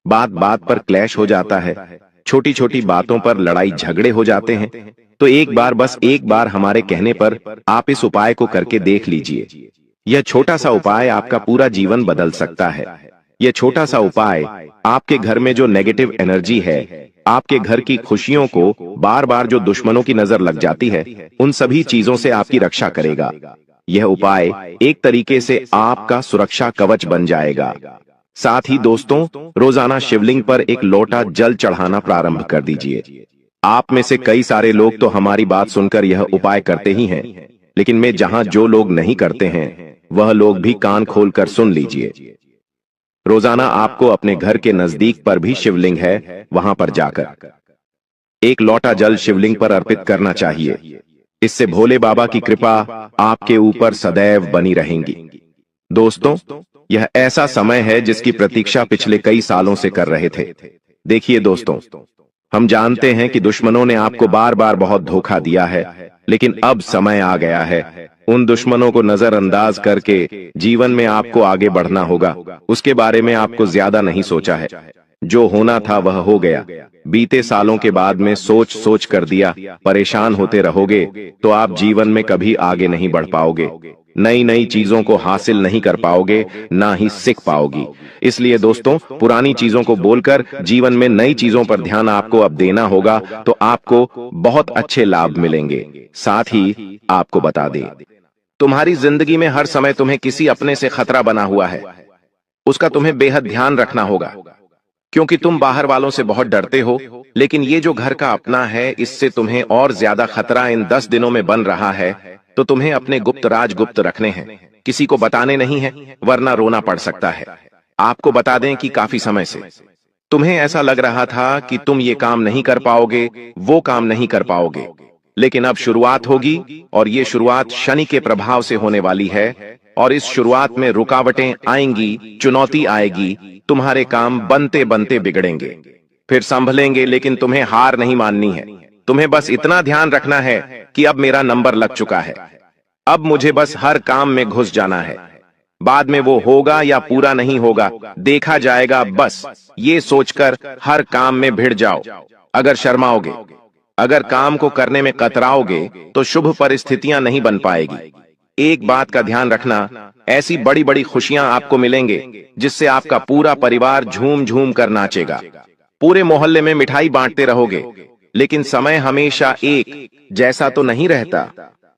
बात बात पर क्लैश हो जाता है, छोटी छोटी बातों पर लड़ाई झगड़े हो जाते हैं, तो एक बार, बस एक बार हमारे कहने पर आप इस उपाय को करके देख लीजिए। यह छोटा सा उपाय आपका पूरा जीवन बदल सकता है। यह छोटा सा उपाय आपके घर में जो नेगेटिव एनर्जी है, आपके घर की खुशियों को बार बार जो दुश्मनों की नजर लग जाती है, उन सभी चीजों से आपकी रक्षा करेगा। यह उपाय एक तरीके से आपका सुरक्षा कवच बन जाएगा। साथ ही दोस्तों, रोजाना शिवलिंग पर एक लोटा जल चढ़ाना प्रारंभ कर दीजिए। आप में से कई सारे लोग तो हमारी बात सुनकर यह उपाय करते ही हैं, लेकिन मैं जहां जो लोग नहीं करते हैं, वह लोग भी कान खोलकर सुन लीजिए। रोजाना आपको अपने घर के नजदीक पर भी शिवलिंग है, वहां पर जाकर एक लोटा जल शिवलिंग पर अर्पित करना चाहिए। इससे भोले बाबा की कृपा आपके ऊपर सदैव बनी रहेंगी। दोस्तों, यह ऐसा समय है जिसकी प्रतीक्षा पिछले कई सालों से कर रहे थे। देखिए दोस्तों, हम जानते हैं कि दुश्मनों ने आपको बार बार बहुत धोखा दिया है, लेकिन अब समय आ गया है उन दुश्मनों को नजरअंदाज करके जीवन में आपको आगे बढ़ना होगा। उसके बारे में आपको ज्यादा नहीं सोचा है, जो होना था वह हो गया। बीते सालों के बाद में सोच सोच कर दिया, परेशान होते रहोगे तो आप जीवन में कभी आगे नहीं बढ़ पाओगे, नई नई चीजों को हासिल नहीं कर पाओगे, ना ही सीख पाओगी। इसलिए दोस्तों, पुरानी चीजों को बोलकर जीवन में नई चीजों पर ध्यान आपको अब देना होगा, तो आपको बहुत अच्छे लाभ मिलेंगे। साथ ही आपको बता दें, तुम्हारी जिंदगी में हर समय तुम्हें किसी अपने से खतरा बना हुआ है, उसका तुम्हें बेहद ध्यान रखना होगा, क्योंकि तुम बाहर वालों से बहुत डरते हो, लेकिन ये जो घर का अपना है, इससे तुम्हें और ज्यादा खतरा इन 10 दिनों में बन रहा है। तो तुम्हें अपने गुप्त राज गुप्त रखने हैं, किसी को बताने नहीं है, वरना रोना पड़ सकता है। आपको बता दें कि काफी समय से तुम्हें ऐसा लग रहा था कि तुम ये काम नहीं कर पाओगे, वो काम नहीं कर पाओगे, लेकिन अब शुरुआत होगी और ये शुरुआत शनि के प्रभाव से होने वाली है, और इस शुरुआत में रुकावटें आएंगी, चुनौती आएगी, तुम्हारे काम बनते बनते बिगड़ेंगे, फिर संभलेंगे, लेकिन तुम्हें हार नहीं माननी है। तुम्हें बस इतना ध्यान रखना है कि अब मेरा नंबर लग चुका है, अब मुझे बस हर काम में घुस जाना है। बाद में वो होगा या पूरा नहीं होगा देखा जाएगा, बस ये सोचकर हर काम में भिड़ जाओ। अगर शर्माओगे, अगर काम को करने में कतराओगे तो शुभ परिस्थितियां नहीं बन पाएगी। एक बात का ध्यान रखना, ऐसी बड़ी बड़ी खुशियां आपको मिलेंगे जिससे आपका पूरा परिवार झूम झूम कर नाचेगा। पूरे मोहल्ले में मिठाई बांटते रहोगे, लेकिन समय हमेशा एक जैसा तो नहीं रहता।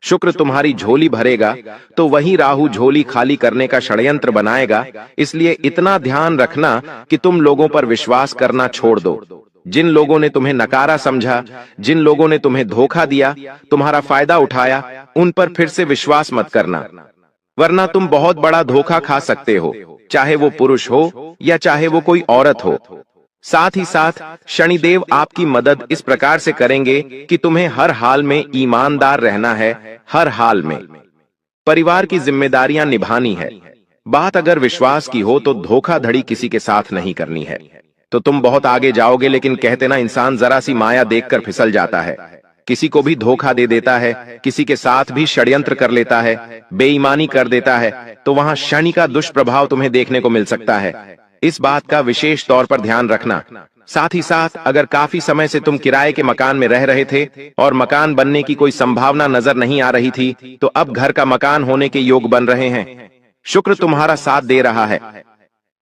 शुक्र तुम्हारी झोली भरेगा तो वही राहु झोली खाली करने का षड्यंत्र बनाएगा। इसलिए इतना ध्यान रखना कि तुम लोगों पर विश्वास करना छोड़ दो। जिन लोगों ने तुम्हें नकारा समझा, जिन लोगों ने तुम्हें धोखा दिया, तुम्हारा फायदा उठाया, उन पर फिर से विश्वास मत करना, वरना तुम बहुत बड़ा धोखा खा सकते हो, चाहे वो पुरुष हो या चाहे वो कोई औरत हो। साथ ही साथ शनिदेव आपकी मदद इस प्रकार से करेंगे कि तुम्हें हर हाल में ईमानदार रहना है, हर हाल में परिवार की जिम्मेदारियां निभानी है। बात अगर विश्वास की हो तो धोखाधड़ी किसी के साथ नहीं करनी है, तो तुम बहुत आगे जाओगे। लेकिन कहते ना, इंसान जरा सी माया देखकर फिसल जाता है, किसी को भी धोखा दे देता है, किसी के साथ भी षड्यंत्र कर लेता है, बेईमानी कर देता है, तो वहां शनि का दुष्प्रभाव तुम्हें देखने को मिल सकता है। इस बात का विशेष तौर पर ध्यान रखना। साथ ही साथ अगर काफी समय से तुम किराए के मकान में रह रहे थे और मकान बनने की कोई संभावना नजर नहीं आ रही थी, तो अब घर का मकान होने के योग बन रहे हैं। शुक्र तुम्हारा साथ दे रहा है,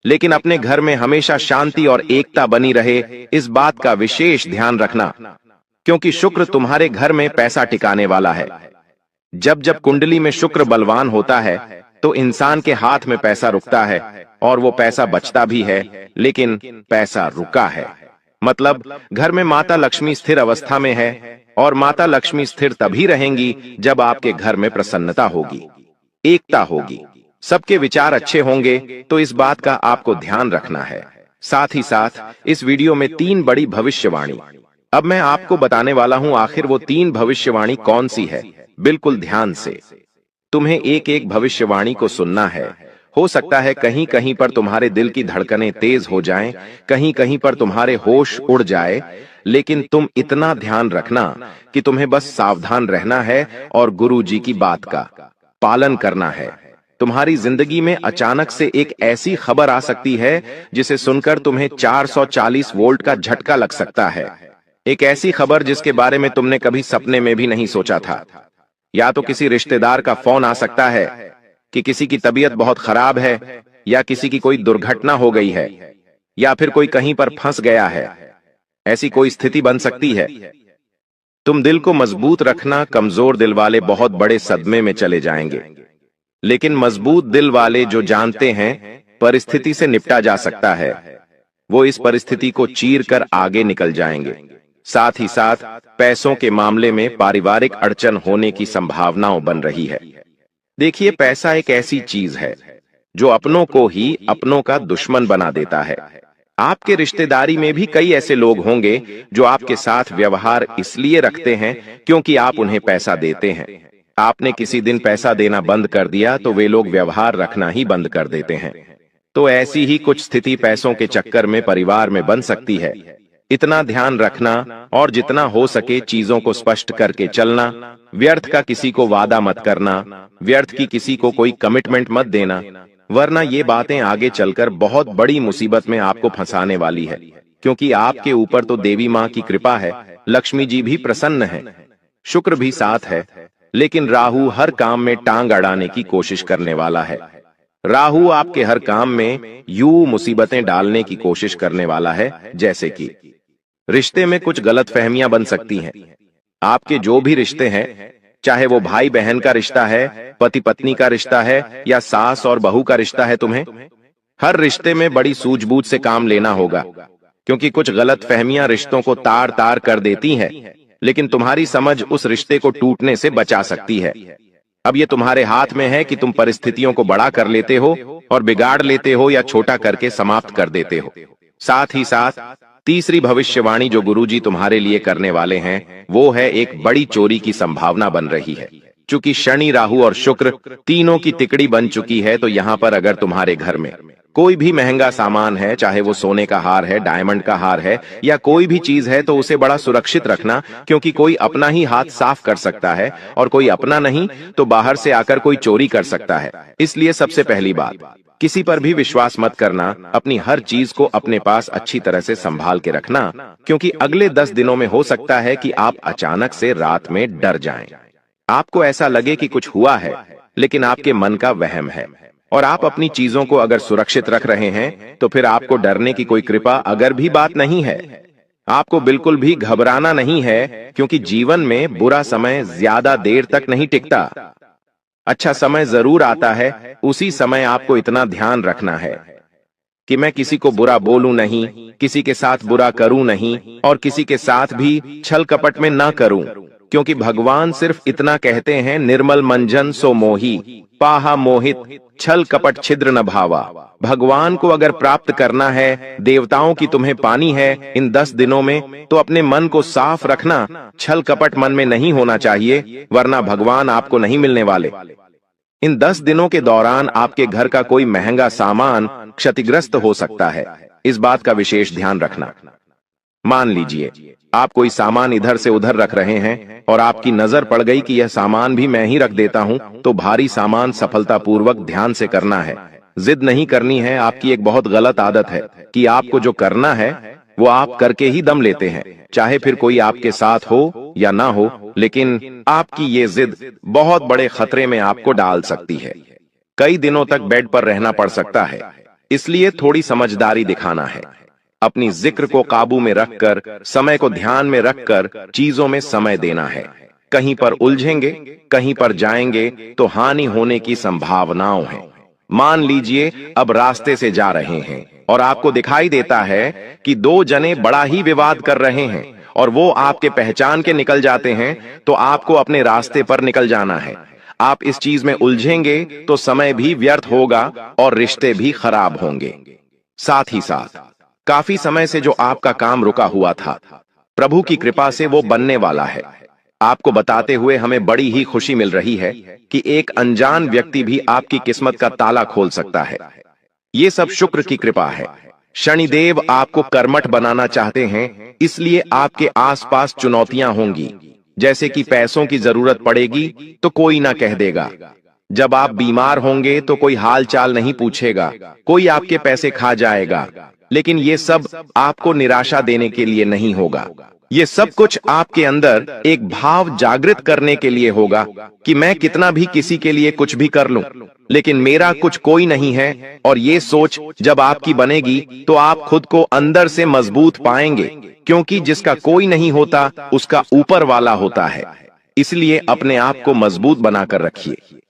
लेकिन अपने घर में हमेशा शांति और एकता बनी रहे, इस बात का विशेष ध्यान रखना, क्योंकि शुक्र तुम्हारे घर में पैसा टिकाने वाला है। जब जब कुंडली में शुक्र बलवान होता है तो इंसान के हाथ में पैसा रुकता है, और वो पैसा बचता भी है, लेकिन पैसा रुका है। मतलब घर में माता लक्ष्मी स्थिर अवस्था में है, और माता लक्ष्मी स्थिर तभी रहेंगी जब आपके घर में प्रसन्नता होगी, एकता होगी, सबके विचार अच्छे होंगे। तो इस बात का आपको ध्यान रखना है। साथ ही साथ इस वीडियो में 3 बड़ी भविष्यवाणी अब मैं आपको बताने वाला हूं। आखिर वो 3 भविष्यवाणी कौन सी है, बिल्कुल ध्यान से तुम्हें एक एक भविष्यवाणी को सुनना है। हो सकता है कहीं कहीं पर तुम्हारे दिल की धड़कनें तेज हो जाएं, कहीं कहीं पर तुम्हारे होश उड़ जाए, लेकिन तुम इतना ध्यान रखना कि तुम्हें बस सावधान रहना है और गुरु जी की बात का पालन करना है। तुम्हारी जिंदगी में अचानक से एक ऐसी खबर आ सकती है जिसे सुनकर तुम्हें 440 वोल्ट का झटका लग सकता है। एक ऐसी खबर जिसके बारे में तुमने कभी सपने में भी नहीं सोचा था। या तो किसी रिश्तेदार का फोन आ सकता है कि किसी की तबीयत बहुत खराब है, या किसी की कोई दुर्घटना हो गई है, या फिर कोई कहीं पर फंस गया है। ऐसी कोई स्थिति बन सकती है। तुम दिल को मजबूत रखना, कमजोर दिल वाले बहुत बड़े सदमे में चले जाएंगे, लेकिन मजबूत दिल वाले जो जानते हैं परिस्थिति से निपटा जा सकता है, वो इस परिस्थिति को चीर कर आगे निकल जाएंगे। साथ ही साथ पैसों के मामले में पारिवारिक अड़चन होने की संभावनाओं बन रही है। देखिए, पैसा एक ऐसी चीज है जो अपनों को ही अपनों का दुश्मन बना देता है। आपके रिश्तेदारी में भी कई ऐसे लोग होंगे जो आपके साथ व्यवहार इसलिए रखते हैं क्योंकि आप उन्हें पैसा देते हैं। आपने किसी दिन पैसा देना बंद कर दिया तो वे लोग व्यवहार रखना ही बंद कर देते हैं। तो ऐसी ही कुछ स्थिति पैसों के चक्कर में परिवार में बन सकती है। इतना ध्यान रखना और जितना हो सके चीजों को स्पष्ट करके चलना। व्यर्थ का किसी को वादा मत करना, व्यर्थ की किसी को कोई कमिटमेंट मत देना, वरना ये बातें आगे चलकर बहुत बड़ी मुसीबत में आपको फंसाने वाली है। क्योंकि आपके ऊपर तो देवी माँ की कृपा है, लक्ष्मी जी भी प्रसन्न है, शुक्र भी साथ है, लेकिन राहु हर काम में टांग अड़ाने की कोशिश करने वाला है। राहु आपके हर काम में यूं मुसीबतें डालने की कोशिश करने वाला है, जैसे कि रिश्ते में कुछ गलतफहमियां बन सकती हैं। आपके जो भी रिश्ते हैं, चाहे वो भाई बहन का रिश्ता है, पति पत्नी का रिश्ता है, या सास और बहू का रिश्ता है, तुम्हें हर रिश्ते में बड़ी सूझबूझ से काम लेना होगा, क्योंकि कुछ गलतफहमियां रिश्तों को तार तार कर देती हैं, लेकिन तुम्हारी समझ उस रिश्ते को टूटने से बचा सकती है। अब ये तुम्हारे हाथ में है कि तुम परिस्थितियों को बड़ा कर लेते हो और बिगाड़ लेते हो, या छोटा करके समाप्त कर देते हो। साथ ही साथ तीसरी भविष्यवाणी जो गुरुजी तुम्हारे लिए करने वाले हैं, वो है एक बड़ी चोरी की संभावना बन रही है। चूंकि शनि, राहु और शुक्र तीनों की तिकड़ी बन चुकी है, तो यहाँ पर अगर तुम्हारे घर में कोई भी महंगा सामान है, चाहे वो सोने का हार है, डायमंड का हार है या कोई भी चीज है, तो उसे बड़ा सुरक्षित रखना, क्योंकि कोई अपना ही हाथ साफ कर सकता है और कोई अपना नहीं तो बाहर से आकर कोई चोरी कर सकता है। इसलिए सबसे पहली बात, किसी पर भी विश्वास मत करना। अपनी हर चीज को अपने पास अच्छी तरह से संभाल के रखना, क्योंकि अगले 10 दिनों में हो सकता है कि आप अचानक से रात में डर जाएं। आपको ऐसा लगे कि कुछ हुआ है, लेकिन आपके मन का वहम है। और आप अपनी चीजों को अगर सुरक्षित रख रहे हैं तो फिर आपको डरने की कोई कृपा अगर भी बात नहीं है। आपको बिल्कुल भी घबराना नहीं है, क्योंकि जीवन में बुरा समय ज्यादा देर तक नहीं टिकता। अच्छा समय जरूर आता है, उसी समय आपको इतना ध्यान रखना है कि मैं किसी को बुरा बोलूं नहीं, किसी के साथ बुरा करूं नहीं और किसी के साथ भी छल कपट में ना करूं, क्योंकि भगवान सिर्फ इतना कहते हैं, निर्मल मंजन सो मोही पाहा मोहित छल कपट छिद्र न भावा। भगवान को अगर प्राप्त करना है, देवताओं की तुम्हें पानी है इन 10 दिनों में, तो अपने मन को साफ रखना। छल कपट मन में नहीं होना चाहिए, वरना भगवान आपको नहीं मिलने वाले। इन 10 दिनों के दौरान आपके घर का कोई महंगा सामान क्षतिग्रस्त हो सकता है, इस बात का विशेष ध्यान रखना। मान लीजिए आप कोई सामान इधर से उधर रख रहे हैं और आपकी नजर पड़ गई कि यह सामान भी मैं ही रख देता हूं, तो भारी सामान सफलतापूर्वक ध्यान से करना है। जिद नहीं करनी है। आपकी एक बहुत गलत आदत है कि आपको जो करना है वो आप करके ही दम लेते हैं, चाहे फिर कोई आपके साथ हो या ना हो, लेकिन आपकी ये जिद बहुत बड़े खतरे में आपको डाल सकती है। कई दिनों तक बेड पर रहना पड़ सकता है। इसलिए थोड़ी समझदारी दिखाना है। अपनी जिक्र को काबू में रखकर, समय को ध्यान में रखकर चीजों में समय देना है। कहीं पर उलझेंगे, कहीं पर जाएंगे तो हानि होने की संभावनाओं है। मान लीजिए अब रास्ते से जा रहे हैं और आपको दिखाई देता है कि 2 जने बड़ा ही विवाद कर रहे हैं और वो आपके पहचान के निकल जाते हैं, तो आपको अपने रास्ते पर निकल जाना है। आप इस चीज में उलझेंगे तो समय भी व्यर्थ होगा और रिश्ते भी खराब होंगे। साथ ही साथ काफी समय से जो आपका काम रुका हुआ था, प्रभु की कृपा से वो बनने वाला है। आपको बताते हुए हमें बड़ी ही खुशी मिल रही है कि एक अनजान व्यक्ति भी आपकी किस्मत का ताला खोल सकता है। ये सब शुक्र की कृपा है। शनिदेव आपको कर्मठ बनाना चाहते हैं, इसलिए आपके आसपास चुनौतियां होंगी। जैसे कि पैसों की जरूरत पड़ेगी तो कोई ना कह देगा, जब आप बीमार होंगे तो कोई हाल चाल नहीं पूछेगा, कोई आपके पैसे खा जाएगा। लेकिन ये सब आपको निराशा देने के लिए नहीं होगा। ये सब कुछ आपके अंदर एक भाव जागृत करने के लिए होगा कि मैं कितना भी किसी के लिए कुछ भी कर लूं, लेकिन मेरा कुछ कोई नहीं है। और ये सोच जब आपकी बनेगी तो आप खुद को अंदर से मजबूत पाएंगे, क्योंकि जिसका कोई नहीं होता उसका ऊपर वाला होता है। इसलिए अपने आप को मजबूत बनाकर रखिए।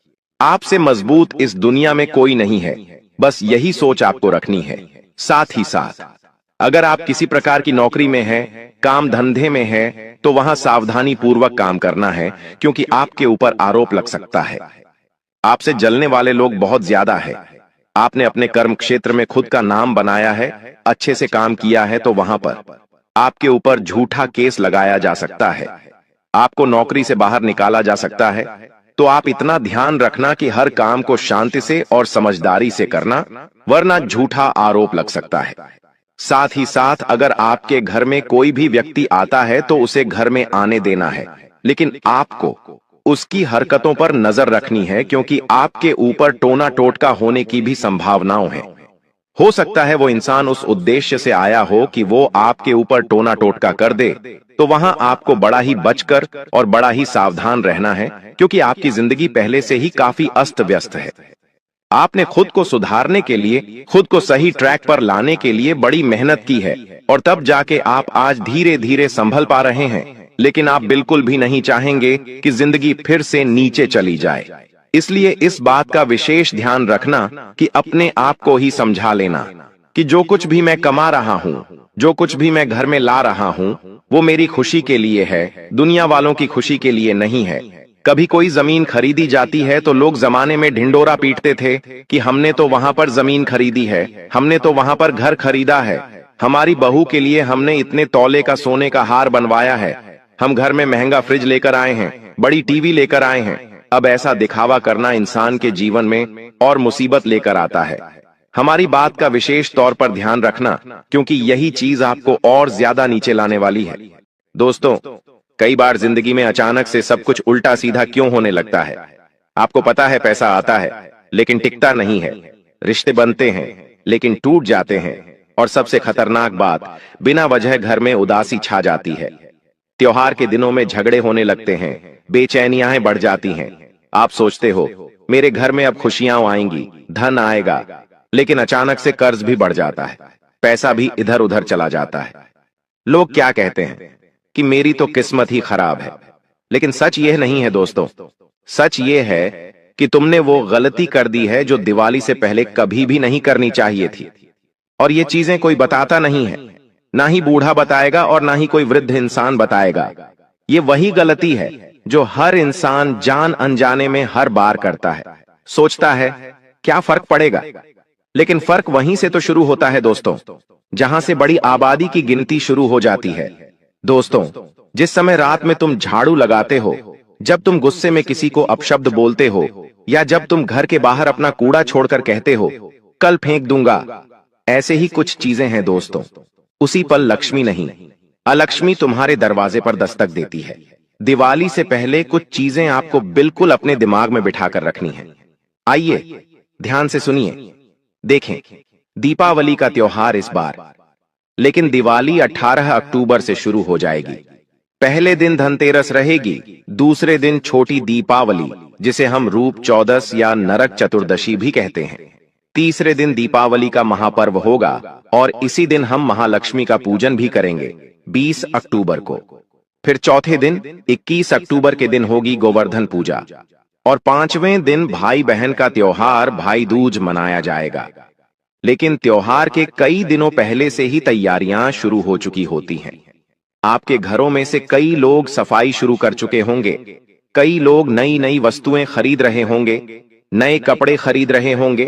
आपसे मजबूत इस दुनिया में कोई नहीं है, बस यही सोच आपको रखनी है। साथ ही साथ अगर आप किसी प्रकार की नौकरी में हैं, काम धंधे में हैं, तो वहां सावधानी पूर्वक काम करना है, क्योंकि आपके ऊपर आरोप लग सकता है। आपसे जलने वाले लोग बहुत ज्यादा है। आपने अपने कर्म क्षेत्र में खुद का नाम बनाया है, अच्छे से काम किया है, तो वहां पर आपके ऊपर झूठा केस लगाया जा सकता है, आपको नौकरी से बाहर निकाला जा सकता है। तो आप इतना ध्यान रखना कि हर काम को शांति से और समझदारी से करना, वरना झूठा आरोप लग सकता है। साथ ही साथ अगर आपके घर में कोई भी व्यक्ति आता है तो उसे घर में आने देना है, लेकिन आपको उसकी हरकतों पर नजर रखनी है, क्योंकि आपके ऊपर टोना टोटका होने की भी संभावनाएं हैं। हो सकता है वो इंसान उस उद्देश्य से आया हो कि वो आपके ऊपर टोना टोटका कर दे, तो वहां आपको बड़ा ही बचकर और बड़ा ही सावधान रहना है, क्योंकि आपकी जिंदगी पहले से ही काफी अस्त व्यस्त है। आपने खुद को सुधारने के लिए, खुद को सही ट्रैक पर लाने के लिए बड़ी मेहनत की है, और तब जाके आप आज धीरे धीरे संभल पा रहे हैं। लेकिन आप बिल्कुल भी नहीं चाहेंगे कि जिंदगी फिर से नीचे चली जाए। इसलिए इस बात का विशेष ध्यान रखना कि अपने आप को ही समझा लेना कि जो कुछ भी मैं कमा रहा हूं, जो कुछ भी मैं घर में ला रहा हूं, वो मेरी खुशी के लिए है, दुनिया वालों की खुशी के लिए नहीं है। कभी कोई जमीन खरीदी जाती है तो लोग जमाने में ढिंडोरा पीटते थे कि हमने तो वहां पर जमीन खरीदी है, हमने तो वहां पर घर खरीदा है, हमारी बहू के लिए हमने इतने तौले का सोने का हार बनवाया है, हम घर में महंगा फ्रिज लेकर आए हैं, बड़ी टीवी लेकर आए हैं। अब ऐसा दिखावा करना इंसान के जीवन में और मुसीबत लेकर आता है। हमारी बात का विशेष तौर पर ध्यान रखना, क्योंकि यही चीज आपको और ज्यादा नीचे लाने वाली है। दोस्तों, कई बार जिंदगी में अचानक से सब कुछ उल्टा सीधा क्यों होने लगता है? आपको पता है, पैसा आता है लेकिन टिकता नहीं है, रिश्ते बनते हैं लेकिन टूट जाते हैं, और सबसे खतरनाक बात, बिना वजह घर में उदासी छा जाती है। त्योहार के दिनों में झगड़े होने लगते हैं, बेचैनियां बढ़ जाती हैं। आप सोचते हो मेरे घर में अब खुशियां आएंगी, धन आएगा, लेकिन अचानक से कर्ज भी बढ़ जाता है, पैसा भी इधर उधर चला जाता है। लोग क्या कहते हैं कि मेरी तो किस्मत ही खराब है, लेकिन सच यह नहीं है दोस्तों। सच यह है कि तुमने वो गलती कर दी है जो दिवाली से पहले कभी भी नहीं करनी चाहिए थी। और ये चीजें कोई बताता नहीं है, ना ही बूढ़ा बताएगा और ना ही कोई वृद्ध इंसान बताएगा। ये वही गलती है जो हर इंसान जान अनजाने में हर बार करता है। सोचता है क्या फर्क पड़ेगा, लेकिन फर्क वहीं से तो शुरू होता है दोस्तों, जहां से बड़ी आबादी की गिनती शुरू हो जाती है। दोस्तों, जिस समय रात में तुम झाड़ू लगाते हो, जब तुम गुस्से में किसी को अपशब्द बोलते हो, या जब तुम घर के बाहर अपना कूड़ा छोड़कर कहते हो कल फेंक दूंगा, ऐसे ही कुछ चीजें हैं दोस्तों। उसी पल लक्ष्मी नहीं, अलक्ष्मी तुम्हारे दरवाजे पर दस्तक देती है। दिवाली से पहले कुछ चीजें आपको बिल्कुल अपने दिमाग में बिठाकर रखनी है। आइए ध्यान से सुनिए। देखें, दीपावली का त्योहार इस बार, लेकिन दिवाली 18 अक्टूबर से शुरू हो जाएगी। पहले दिन धनतेरस रहेगी, दूसरे दिन छोटी दीपावली, जिसे हम रूप चौदस या नरक चतुर्दशी भी कहते हैं। तीसरे दिन दीपावली का महापर्व होगा, और इसी दिन हम महालक्ष्मी का पूजन भी करेंगे, 20 अक्टूबर को। फिर चौथे दिन 21 अक्टूबर के दिन होगी गोवर्धन पूजा, और पांचवें दिन भाई बहन का त्योहार भाई दूज मनाया जाएगा। लेकिन त्योहार के कई दिनों पहले से ही तैयारियां शुरू हो चुकी होती हैं। आपके घरों में से कई लोग सफाई शुरू कर चुके होंगे, कई लोग नई नई वस्तुएं खरीद रहे होंगे, नए कपड़े खरीद रहे होंगे,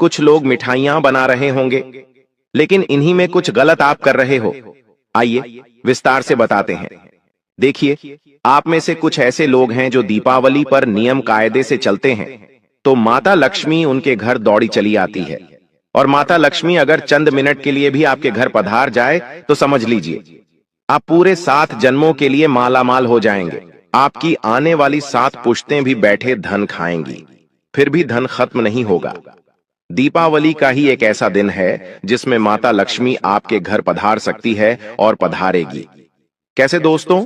कुछ लोग मिठाइयां बना रहे होंगे, लेकिन इन्हीं में कुछ गलत आप कर रहे हो। आइए विस्तार से बताते हैं। देखिए, आप में से कुछ ऐसे लोग हैं जो दीपावली पर नियम कायदे से चलते हैं, तो माता लक्ष्मी उनके घर दौड़ी चली आती है। और माता लक्ष्मी अगर चंद मिनट के लिए भी आपके घर पधार जाए तो समझ लीजिए आप पूरे 7 जन्मों के लिए मालामाल हो जाएंगे। आपकी आने वाली 7 पुश्तें भी बैठे धन खाएंगी, फिर भी धन खत्म नहीं होगा। दीपावली का ही एक ऐसा दिन है जिसमें माता लक्ष्मी आपके घर पधार सकती है और पधारेगी। कैसे दोस्तों?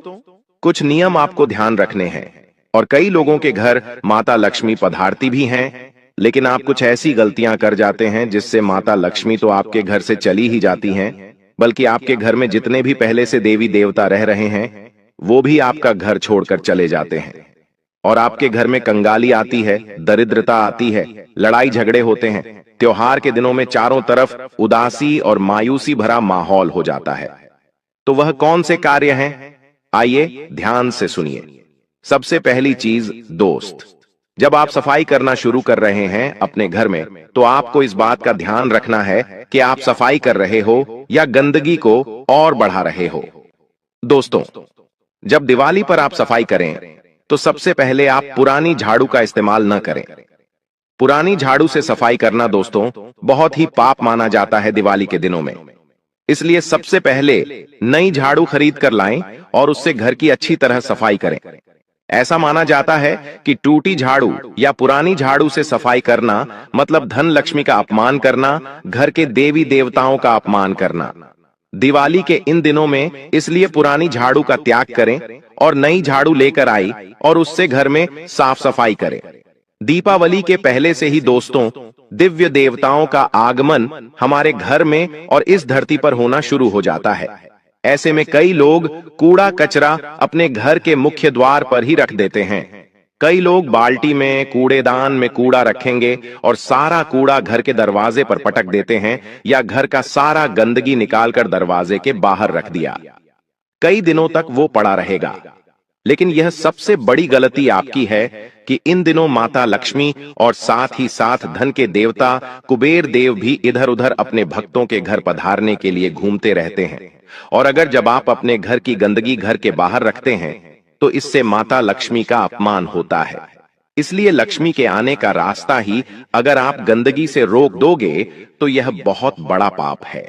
कुछ नियम आपको ध्यान रखने हैं, और कई लोगों के घर माता लक्ष्मी पधारती भी हैं, लेकिन आप कुछ ऐसी गलतियां कर जाते हैं जिससे माता लक्ष्मी तो आपके घर से चली ही जाती हैं, बल्कि आपके घर में जितने भी पहले से देवी देवता रह रहे हैं, वो भी आपका घर छोड़कर चले जाते हैं। और आपके घर में कंगाली आती है, दरिद्रता आती है, लड़ाई झगड़े होते हैं। त्योहार के दिनों में चारों तरफ उदासी और मायूसी भरा माहौल हो जाता है। तो वह कौन से कार्य हैं? आइए ध्यान से सुनिए। सबसे पहली चीज दोस्त, जब आप सफाई करना शुरू कर रहे हैं अपने घर में, तो आपको इस बात का ध्यान रखना है कि आप सफाई कर रहे हो या गंदगी को और बढ़ा रहे हो। दोस्तों, जब दिवाली पर आप सफाई करें तो सबसे पहले आप पुरानी झाड़ू का इस्तेमाल न करें। पुरानी झाड़ू से सफाई करना दोस्तों बहुत ही पाप माना जाता है दिवाली के दिनों में। इसलिए सबसे पहले नई झाड़ू खरीद कर लाएं और उससे घर की अच्छी तरह सफाई करें। ऐसा माना जाता है कि टूटी झाड़ू या पुरानी झाड़ू से सफाई करना मतलब धन लक्ष्मी का अपमान करना, घर के देवी देवताओं का अपमान करना। दिवाली के इन दिनों में इसलिए पुरानी झाड़ू का त्याग करें और नई झाड़ू लेकर आई और उससे घर में साफ सफाई करें। दीपावली के पहले से ही दोस्तों दिव्य देवताओं का आगमन हमारे घर में और इस धरती पर होना शुरू हो जाता है। ऐसे में कई लोग कूड़ा कचरा अपने घर के मुख्य द्वार पर ही रख देते हैं। कई लोग बाल्टी में, कूड़ेदान में कूड़ा रखेंगे और सारा कूड़ा घर के दरवाजे पर पटक देते हैं, या घर का सारा गंदगी निकालकर दरवाजे के बाहर रख दिया। कई दिनों तक वो पड़ा रहेगा। लेकिन यह सबसे बड़ी गलती आपकी है कि इन दिनों माता लक्ष्मी और साथ ही साथ धन के देवता कुबेर देव भी इधर उधर अपने भक्तों के घर पधारने के लिए घूमते रहते हैं। और अगर जब आप अपने घर की गंदगी घर के बाहर रखते हैं तो इससे माता लक्ष्मी का अपमान होता है। इसलिए लक्ष्मी के आने का रास्ता ही अगर आप गंदगी से रोक दोगे तो यह बहुत बड़ा पाप है।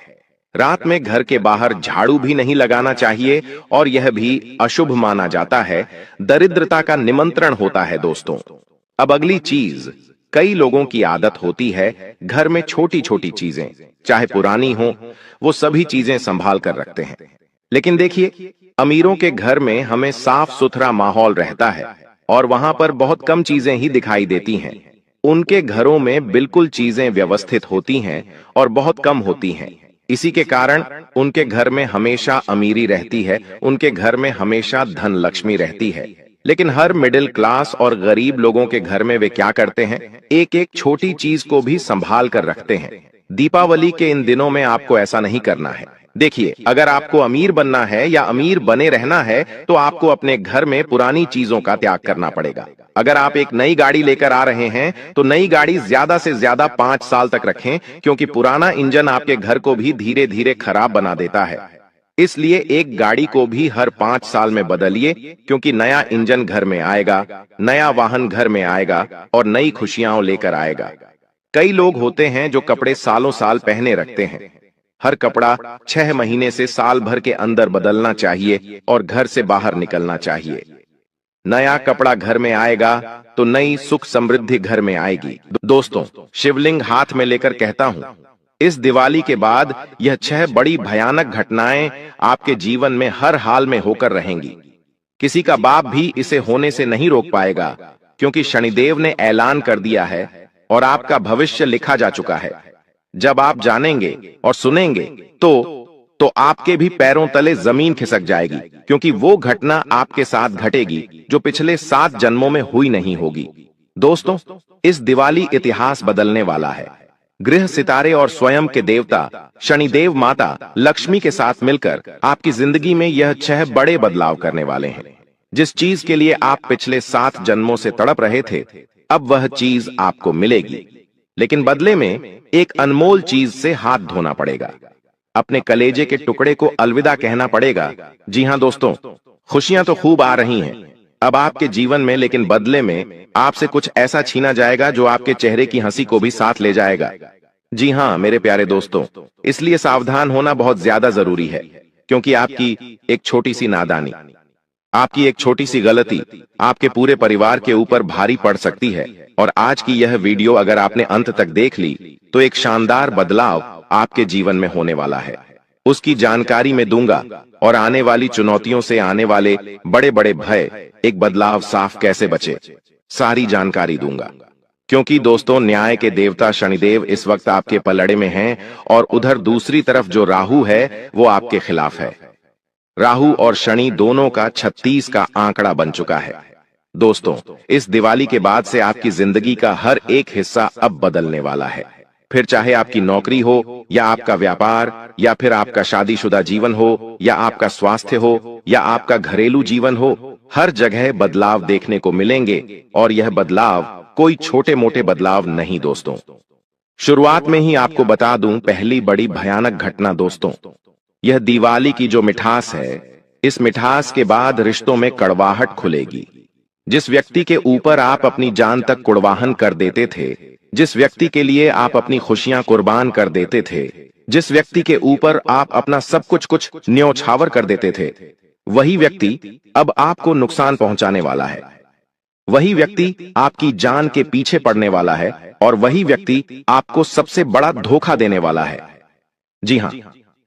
रात में घर के बाहर झाड़ू भी नहीं लगाना चाहिए और यह भी अशुभ माना जाता है, दरिद्रता का निमंत्रण होता है दोस्तों। अब अगली चीज, कई लोगों की आदत होती है घर में छोटी छोटी चीजें, चाहे पुरानी हो, वो सभी चीजें संभाल कर रखते हैं। लेकिन देखिए, अमीरों के घर में हमें साफ सुथरा माहौल रहता है और वहां पर बहुत कम चीजें ही दिखाई देती हैं। उनके घरों में बिल्कुल चीजें व्यवस्थित होती हैं और बहुत कम होती हैं। इसी के कारण उनके घर में हमेशा अमीरी रहती है, उनके घर में हमेशा धन लक्ष्मी रहती है। लेकिन हर मिडिल क्लास और गरीब लोगों के घर में वे क्या करते हैं, एक एक छोटी चीज को भी संभाल कर रखते हैं। दीपावली के इन दिनों में आपको ऐसा नहीं करना है। देखिए, अगर आपको अमीर बनना है या अमीर बने रहना है तो आपको अपने घर में पुरानी चीजों का त्याग करना पड़ेगा। अगर आप एक नई गाड़ी लेकर आ रहे हैं तो नई गाड़ी ज्यादा से ज्यादा 5 साल तक रखें, क्योंकि पुराना इंजन आपके घर को भी धीरे धीरे खराब बना देता है। इसलिए एक गाड़ी को भी हर 5 साल में बदलिए, क्योंकि नया इंजन घर में आएगा, नया वाहन घर में आएगा और नई खुशियां लेकर आएगा। कई लोग होते हैं जो कपड़े सालों साल पहने रखते हैं। हर कपड़ा 6 महीने से साल भर के अंदर बदलना चाहिए और घर से बाहर निकलना चाहिए। नया कपड़ा घर में आएगा तो नई सुख समृद्धि घर में आएगी। दोस्तों, शिवलिंग हाथ में लेकर कहता हूं, इस दिवाली के बाद यह 6 बड़ी भयानक घटनाएं आपके जीवन में हर हाल में होकर रहेंगी। किसी का बाप भी इसे होने से नहीं रोक पाएगा, क्योंकि शनिदेव ने ऐलान कर दिया है और आपका भविष्य लिखा जा चुका है। जब आप जानेंगे और सुनेंगे तो आपके भी पैरों तले जमीन खिसक जाएगी, क्योंकि वो घटना आपके साथ घटेगी जो पिछले 7 जन्मों में हुई नहीं होगी। दोस्तों, इस दिवाली इतिहास बदलने वाला है। गृह सितारे और स्वयं के देवता शनिदेव माता लक्ष्मी के साथ मिलकर आपकी जिंदगी में यह 6 बड़े बदलाव करने वाले हैं। जिस चीज के लिए आप पिछले 7 जन्मों से तड़प रहे थे, अब वह चीज आपको मिलेगी। लेकिन बदले में एक अनमोल चीज से हाथ धोना पड़ेगा। अपने कलेजे के टुकड़े को अलविदा कहना पड़ेगा। जी हां दोस्तों, खुशियां तो खूब आ रही हैं अब आपके जीवन में, लेकिन बदले में आपसे कुछ ऐसा छीना जाएगा जो आपके चेहरे की हंसी को भी साथ ले जाएगा। जी हां मेरे प्यारे दोस्तों, इसलिए सावधान होना बहुत ज्यादा जरूरी है, क्योंकि आपकी एक छोटी सी नादानी, आपकी एक छोटी सी गलती आपके पूरे परिवार के ऊपर भारी पड़ सकती है। और आज की यह वीडियो अगर आपने अंत तक देख ली तो एक शानदार बदलाव आपके जीवन में होने वाला है। उसकी जानकारी मैं दूंगा और आने वाली चुनौतियों से आने वाले बड़े बड़े भय, एक बदलाव साफ कैसे बचे, सारी जानकारी दूंगा। क्योंकि दोस्तों, न्याय के देवता शनिदेव इस वक्त आपके पलड़े में हैं और उधर दूसरी तरफ जो राहु है वो आपके खिलाफ है। राहु और शनि दोनों का 36 का आंकड़ा बन चुका है। दोस्तों, इस दिवाली के बाद से आपकी जिंदगी का हर एक हिस्सा अब बदलने वाला है। फिर चाहे आपकी नौकरी हो या आपका व्यापार, या फिर आपका शादीशुदा जीवन हो, या आपका स्वास्थ्य हो, या आपका घरेलू जीवन हो, हर जगह बदलाव देखने को मिलेंगे। और यह बदलाव कोई छोटे मोटे बदलाव नहीं दोस्तों। शुरुआत में ही आपको बता दूं पहली बड़ी भयानक घटना दोस्तों, यह दिवाली की जो मिठास है, इस मिठास के बाद रिश्तों में कड़वाहट खुलेगी। जिस व्यक्ति के ऊपर आप अपनी जान तक कुड़वाहन कर देते थे, जिस व्यक्ति के लिए आप अपनी खुशियां कुर्बान कर देते थे, जिस व्यक्ति के ऊपर आप अपना सब कुछ न्यौछावर कर देते थे, वही व्यक्ति अब आपको नुकसान पहुंचाने वाला है। वही व्यक्ति आपकी जान के पीछे पड़ने वाला है और वही व्यक्ति आपको सबसे बड़ा धोखा देने वाला है। जी हां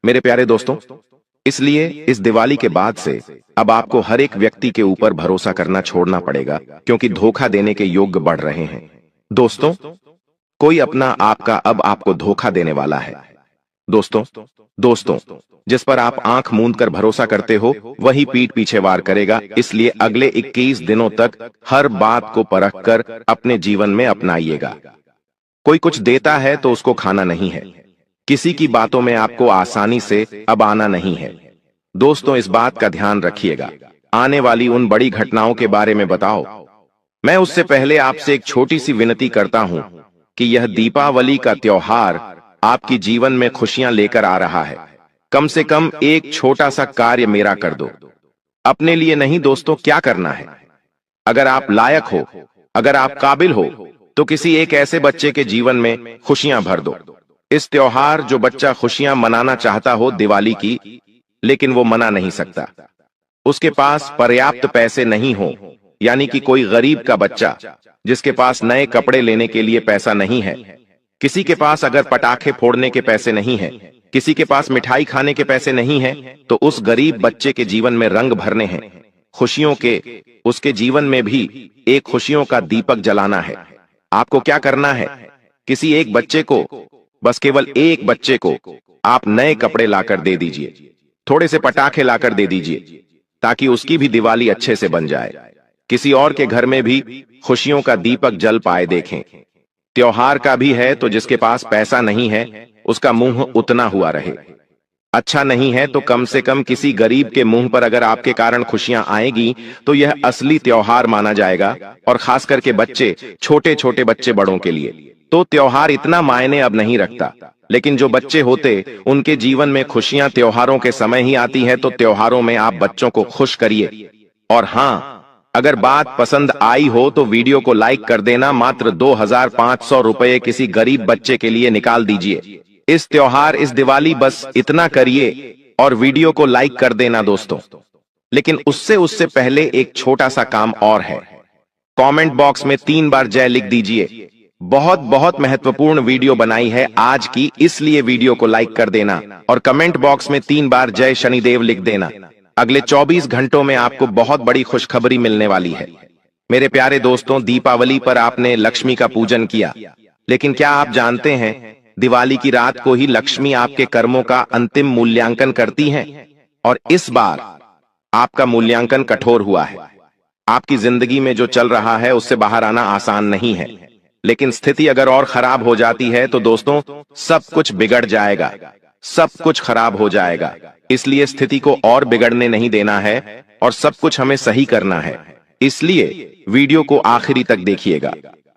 मेरे प्यारे दोस्तों, इसलिए इस दिवाली के बाद से अब आपको हर एक व्यक्ति के ऊपर भरोसा करना छोड़ना पड़ेगा, क्योंकि धोखा देने के योग्य बढ़ रहे हैं। दोस्तों, कोई अपना आपका अब आपको धोखा देने वाला है। दोस्तों, जिस पर आप आंख मूंद कर भरोसा करते हो वही पीठ पीछे वार करेगा। इसलिए अगले 21 दिनों तक हर बात को परख कर अपने जीवन में अपनाइएगा। कोई कुछ देता है तो उसको खाना नहीं है। किसी की बातों में आपको आसानी से अब आना नहीं है। दोस्तों, इस बात का ध्यान रखिएगा। आने वाली उन बड़ी घटनाओं के बारे में बताओ। मैं उससे पहले आपसे एक छोटी सी विनती करता हूं कि यह दीपावली का त्योहार आपकी जीवन में खुशियां लेकर आ रहा है। कम से कम एक छोटा सा कार्य मेरा कर दो। अपने लिए नहीं दोस्तों, क्या करना है? अगर आप लायक हो अगर आप काबिल हो तो किसी एक ऐसे बच्चे के जीवन में खुशियां भर दो। इस त्योहार जो बच्चा खुशियां मनाना चाहता हो दिवाली की, लेकिन वो मना नहीं सकता, उसके पास पर्याप्त पैसे नहीं हो, यानी कि कोई गरीब का बच्चा जिसके पास नए कपड़े लेने के लिए पैसा नहीं है, किसी के पास अगर पटाखे फोड़ने के पैसे नहीं है, किसी के पास मिठाई खाने के पैसे नहीं है, तो उस गरीब बच्चे के जीवन में रंग भरने हैं, खुशियों के, उसके जीवन में भी एक खुशियों का दीपक जलाना है। आपको क्या करना है? किसी एक बच्चे को, बस केवल एक बच्चे को आप नए कपड़े लाकर दे दीजिए, थोड़े से पटाखे लाकर दे दीजिए, ताकि उसकी भी दिवाली अच्छे से बन जाए। किसी और के घर में भी खुशियों का दीपक जल पाए देखें। त्योहार का भी है तो जिसके पास पैसा नहीं है उसका मुंह उतना हुआ रहे। अच्छा नहीं है तो कम से कम किसी गरीब के मुंह पर अगर आपके कारण खुशियां आएगी तो यह असली त्योहार माना जाएगा। और खास करके बच्चे, छोटे छोटे बच्चे बड़ों के लिए तो त्योहार इतना मायने अब नहीं रखता, लेकिन जो बच्चे होते उनके जीवन में खुशियां त्योहारों के समय ही आती है। तो त्योहारों में आप बच्चों को खुश करिए। और हाँ, अगर बात पसंद आई हो तो वीडियो को लाइक कर देना। मात्र 2500 रुपए किसी गरीब बच्चे के लिए निकाल दीजिए। इस त्योहार, इस दिवाली बस इतना करिए और वीडियो को लाइक कर देना दोस्तों। लेकिन उससे पहले एक छोटा सा काम और है। कमेंट बॉक्स में 3 बार जय लिख दीजिए। बहुत बहुत महत्वपूर्ण वीडियो बनाई है आज की, इसलिए वीडियो को लाइक कर देना और कमेंट बॉक्स में 3 बार जय शनिदेव लिख देना। अगले 24 घंटों में आपको बहुत बड़ी खुशखबरी मिलने वाली है। मेरे प्यारे दोस्तों, दीपावली पर आपने लक्ष्मी का पूजन किया, लेकिन क्या आप जानते हैं दिवाली की रात को ही लक्ष्मी आपके कर्मों का अंतिम मूल्यांकन करती हैं। और इस बार आपका मूल्यांकन कठोर हुआ है। आपकी जिंदगी में जो चल रहा है उससे बाहर आना आसान नहीं है, लेकिन स्थिति अगर और खराब हो जाती है तो दोस्तों सब कुछ बिगड़ जाएगा, सब कुछ खराब हो जाएगा। इसलिए स्थिति को और बिगड़ने नहीं देना है और सब कुछ हमें सही करना है। इसलिए वीडियो को आखिरी तक देखिएगा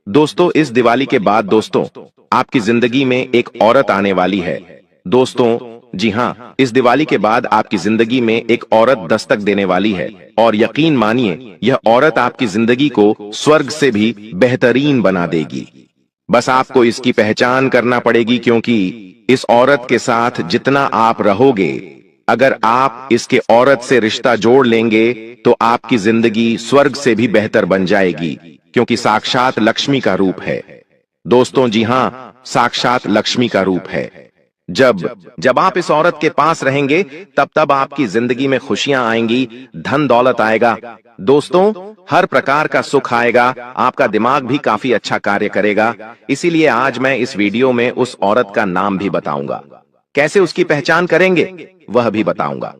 दोस्तों। इस दिवाली के बाद दोस्तों आपकी जिंदगी में एक औरत आने वाली है दोस्तों। जी हाँ, इस दिवाली के बाद आपकी जिंदगी में एक औरत दस्तक देने वाली है। और यकीन मानिए, यह औरत आपकी जिंदगी को स्वर्ग से भी बेहतरीन बना देगी। बस आपको इसकी पहचान करना पड़ेगी, क्योंकि इस औरत के साथ जितना आप रहोगे, अगर आप इसके औरत से रिश्ता जोड़ लेंगे तो आपकी जिंदगी स्वर्ग से भी बेहतर बन जाएगी, क्योंकि साक्षात लक्ष्मी का रूप है दोस्तों। जी हाँ, साक्षात लक्ष्मी का रूप है। जब आप इस औरत के पास रहेंगे तब आपकी जिंदगी में खुशियां आएंगी, धन दौलत आएगा दोस्तों, हर प्रकार का सुख आएगा। आपका दिमाग भी काफी अच्छा कार्य करेगा। इसीलिए आज मैं इस वीडियो में उस औरत का नाम भी बताऊंगा, कैसे उसकी पहचान करेंगे वह भी बताऊंगा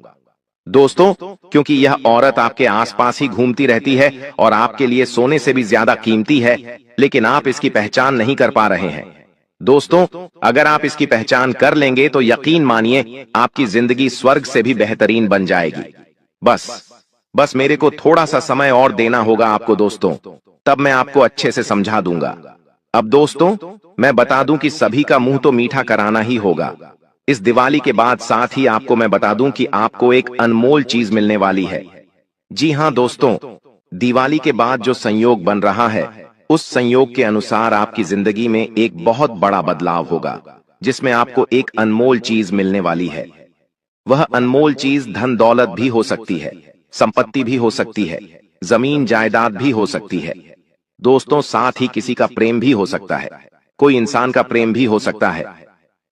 दोस्तों, क्योंकि यह औरत आपके आसपास ही घूमती रहती है और आपके लिए सोने से भी ज्यादा कीमती है, लेकिन आप इसकी पहचान नहीं कर पा रहे हैं दोस्तों। अगर आप इसकी पहचान कर लेंगे तो यकीन मानिए आपकी जिंदगी स्वर्ग से भी बेहतरीन बन जाएगी। बस मेरे को थोड़ा सा समय और देना होगा आपको दोस्तों, तब मैं आपको अच्छे से समझा दूंगा। अब दोस्तों मैं बता दूं कि सभी का मुंह तो मीठा कराना ही होगा। इस दिवाली के बाद साथ ही आपको मैं बता दूं कि आपको एक अनमोल चीज मिलने वाली है। जी हां दोस्तों, दिवाली के बाद जो संयोग बन रहा है उस संयोग के अनुसार आपकी जिंदगी में एक बहुत बड़ा बदलाव होगा, जिसमें आपको एक अनमोल चीज मिलने वाली है। वह अनमोल चीज धन दौलत भी हो सकती है, संपत्ति भी हो सकती है, जमीन जायदाद भी हो सकती है दोस्तों, साथ ही किसी का प्रेम भी हो सकता है, कोई इंसान का प्रेम भी हो सकता है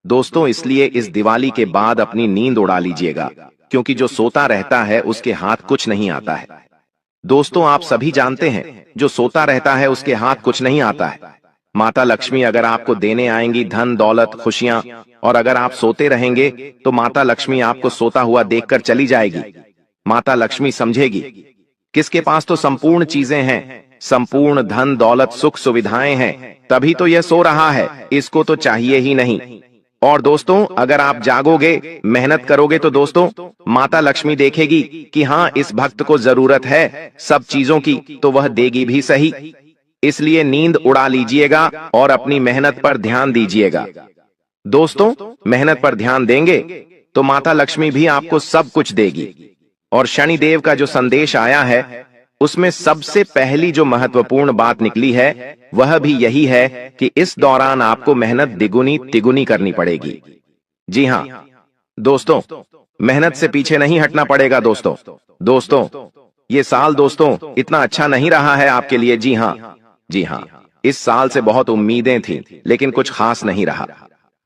दोस्तों। इसलिए इस दिवाली के बाद अपनी नींद उड़ा लीजिएगा, क्योंकि जो सोता रहता है उसके हाथ कुछ नहीं आता है दोस्तों। आप सभी जानते हैं जो सोता रहता है उसके हाथ कुछ नहीं आता है। माता लक्ष्मी अगर आपको देने आएंगी धन दौलत खुशियां, और अगर आप सोते रहेंगे तो माता लक्ष्मी आपको सोता हुआ देखकर चली जाएगी। माता लक्ष्मी समझेगी किसके पास तो संपूर्ण चीजें हैं, संपूर्ण धन दौलत सुख सुविधाएं हैं, तभी तो यह सो रहा है, इसको तो चाहिए ही नहीं। और दोस्तों अगर आप जागोगे, मेहनत करोगे तो दोस्तों माता लक्ष्मी देखेगी कि हाँ इस भक्त को जरूरत है सब चीजों की, तो वह देगी भी सही। इसलिए नींद उड़ा लीजिएगा और अपनी मेहनत पर ध्यान दीजिएगा दोस्तों। मेहनत पर ध्यान देंगे तो माता लक्ष्मी भी आपको सब कुछ देगी। और शनिदेव का जो संदेश आया है उसमें सबसे पहली जो महत्वपूर्ण बात निकली है वह भी यही है कि इस दौरान आपको मेहनत द्विगुनी तिगुनी करनी पड़ेगी। जी हां दोस्तों, मेहनत से पीछे नहीं हटना पड़ेगा दोस्तों। दोस्तों, ये साल दोस्तों इतना अच्छा नहीं रहा है आपके लिए। जी हां, जी हां, इस साल से बहुत उम्मीदें थी लेकिन कुछ खास नहीं रहा।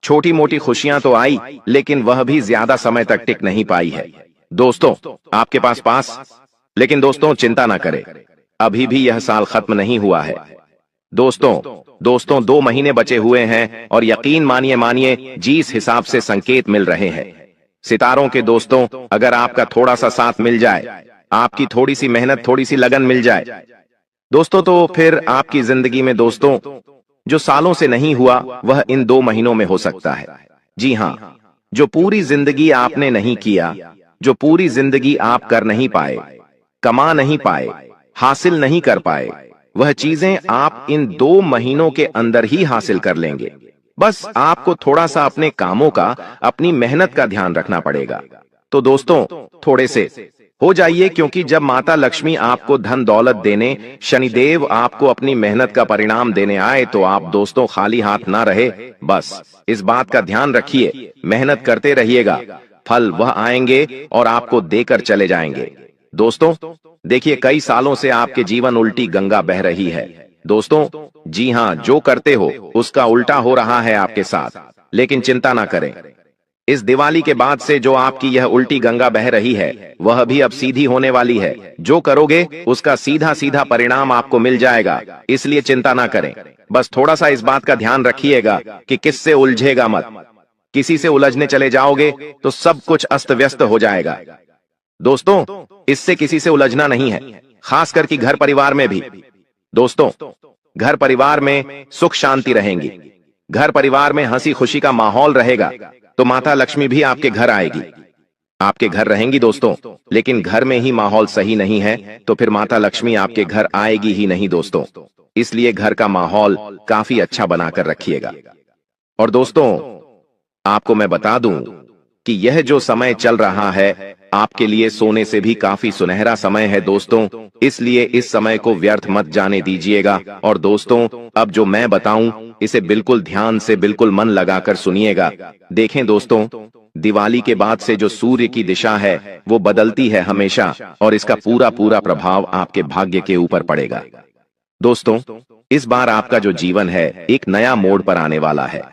छोटी मोटी खुशियां तो आई लेकिन वह भी ज्यादा समय तक टिक नहीं पाई है दोस्तों। आपके पास लेकिन दोस्तों चिंता ना करें, अभी भी यह साल खत्म नहीं हुआ है दोस्तों 2 महीने बचे हुए हैं और यकीन मानिए जिस हिसाब से संकेत मिल रहे हैं सितारों के दोस्तों, अगर आपका थोड़ा सा साथ मिल जाए, आपकी थोड़ी सी मेहनत, थोड़ी सी लगन मिल जाए दोस्तों, तो फिर आपकी जिंदगी में दोस्तों जो सालों से नहीं हुआ वह इन 2 महीनों में हो सकता है। जी हां, जो पूरी जिंदगी आपने नहीं किया, जो पूरी जिंदगी आप कर नहीं पाए, कमा नहीं पाए, हासिल नहीं कर पाए, वह चीजें आप इन 2 महीनों के अंदर ही हासिल कर लेंगे। बस आपको थोड़ा सा अपने कामों का, अपनी मेहनत का ध्यान रखना पड़ेगा। तो दोस्तों थोड़े से हो जाइए, क्योंकि जब माता लक्ष्मी आपको धन दौलत देने, शनिदेव आपको अपनी मेहनत का परिणाम देने आए तो आप दोस्तों खाली हाथ ना रहे। बस इस बात का ध्यान रखिए, मेहनत करते रहिएगा, फल वह आएंगे और आपको देकर चले जाएंगे। दोस्तों देखिए, कई सालों से आपके जीवन उल्टी गंगा बह रही है दोस्तों। जी हां, जो करते हो उसका उल्टा हो रहा है आपके साथ, लेकिन चिंता ना करें। इस दिवाली के बाद से जो आपकी यह उल्टी गंगा बह रही है वह भी अब सीधी होने वाली है। जो करोगे उसका सीधा सीधा परिणाम आपको मिल जाएगा, इसलिए चिंता ना करें। बस थोड़ा सा इस बात का ध्यान रखिएगा कि किससे उलझेगा मत। किसी से उलझने चले जाओगे तो सब कुछ अस्त व्यस्त हो जाएगा दोस्तों। इससे किसी से उलझना नहीं है, खास करके घर परिवार में भी। दोस्तों घर परिवार में सुख शांति रहेंगी, घर परिवार में हंसी खुशी का माहौल रहेगा, तो माता लक्ष्मी भी आपके घर आएगी, आपके घर रहेंगी दोस्तों। लेकिन घर में ही माहौल सही नहीं है तो फिर माता लक्ष्मी आपके घर आएगी ही नहीं दोस्तों। इसलिए घर का माहौल काफी अच्छा बनाकर रखिएगा। और दोस्तों आपको मैं बता दूं कि यह जो समय चल रहा है आपके लिए सोने से भी काफी सुनहरा समय है दोस्तों, इसलिए इस समय को व्यर्थ मत जाने दीजिएगा। और दोस्तों अब जो मैं बताऊं इसे बिल्कुल ध्यान से, बिल्कुल मन लगाकर सुनिएगा। देखें दोस्तों, दिवाली के बाद से जो सूर्य की दिशा है वो बदलती है हमेशा, और इसका पूरा पूरा प्रभाव आपके भाग्य के ऊपर पड़ेगा। दोस्तों इस बार आपका जो जीवन है एक नया मोड़ पर आने वाला है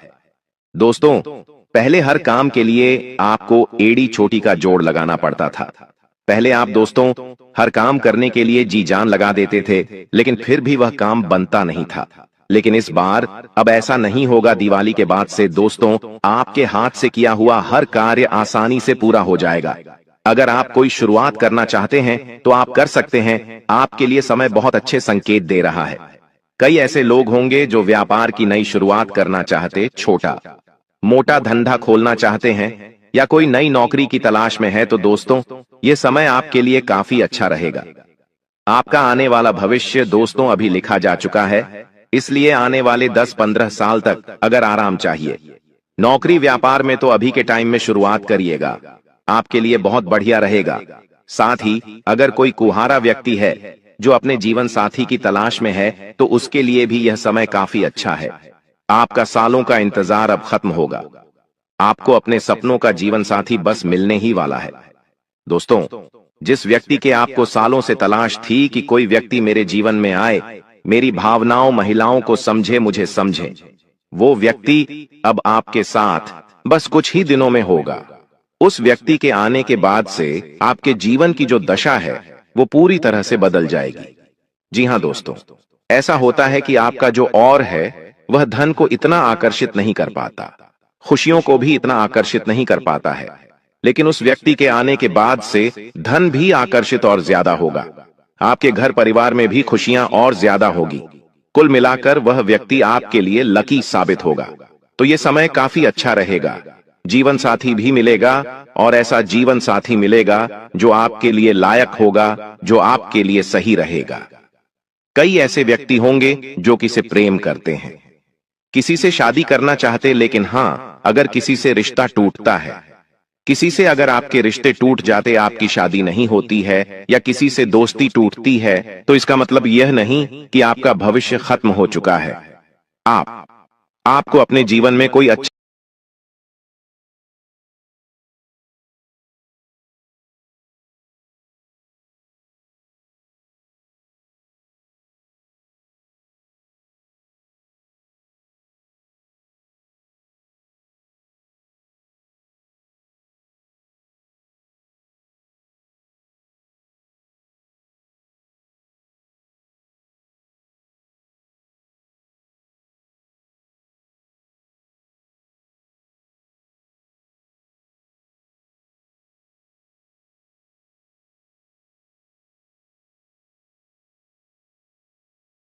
दोस्तों। पहले हर काम के लिए आपको एड़ी चोटी का जोड़ लगाना पड़ता था। पहले आप दोस्तों हर काम करने के लिए जी जान लगा देते थे, लेकिन फिर भी वह काम बनता नहीं था। लेकिन इस बार अब ऐसा नहीं होगा। दिवाली के बाद से दोस्तों आपके हाथ से किया हुआ हर कार्य आसानी से पूरा हो जाएगा। अगर आप कोई शुरुआत करना चाहते हैं तो आप कर सकते हैं। आपके लिए समय बहुत अच्छे संकेत दे रहा है। कई ऐसे लोग होंगे जो व्यापार की नई शुरुआत करना चाहते, छोटा मोटा धंधा खोलना चाहते हैं, या कोई नई नौकरी की तलाश में है, तो दोस्तों ये समय आपके लिए काफी अच्छा रहेगा। आपका आने वाला भविष्य दोस्तों अभी लिखा जा चुका है, इसलिए आने वाले 10-15 साल तक अगर आराम चाहिए, नौकरी व्यापार में, तो अभी के टाइम में शुरुआत करिएगा, आपके लिए बहुत बढ़िया रहेगा। साथ ही अगर कोई कुहारा व्यक्ति है जो अपने जीवन साथी की तलाश में है तो उसके लिए भी यह समय काफी अच्छा है। आपका सालों का इंतजार अब खत्म होगा, आपको अपने सपनों का जीवन साथी बस मिलने ही वाला है। दोस्तों जिस व्यक्ति के आपको सालों से तलाश थी कि कोई व्यक्ति मेरे जीवन में आए, मेरी भावनाओं, महिलाओं को समझे, मुझे समझे, वो व्यक्ति अब आपके साथ बस कुछ ही दिनों में होगा। उस व्यक्ति के आने के बाद से आपके जीवन की जो दशा है वो पूरी तरह से बदल जाएगी। जी हां दोस्तों, ऐसा होता है कि आपका जो और है वह धन को इतना आकर्षित नहीं कर पाता, खुशियों को भी इतना आकर्षित नहीं कर पाता है, लेकिन उस व्यक्ति के आने के बाद से धन भी आकर्षित और ज्यादा होगा। आपके घर परिवार में भी खुशियां और ज्यादा होगी। कुल मिलाकर वह व्यक्ति आपके लिए लकी साबित होगा। तो ये समय काफी अच्छा रहेगा। जीवन साथी भी मिलेगा, और ऐसा जीवन साथी मिलेगा जो आपके लिए लायक होगा, जो आपके लिए सही रहेगा। कई ऐसे व्यक्ति होंगे जो किसी से प्रेम करते हैं, किसी से शादी करना चाहते, लेकिन हां अगर किसी से रिश्ता टूटता है किसी से अगर आपके रिश्ते टूट जाते, आपकी शादी नहीं होती है या किसी से दोस्ती टूटती है, तो इसका मतलब यह नहीं कि आपका भविष्य खत्म हो चुका है। आपको अपने जीवन में कोई अच्छा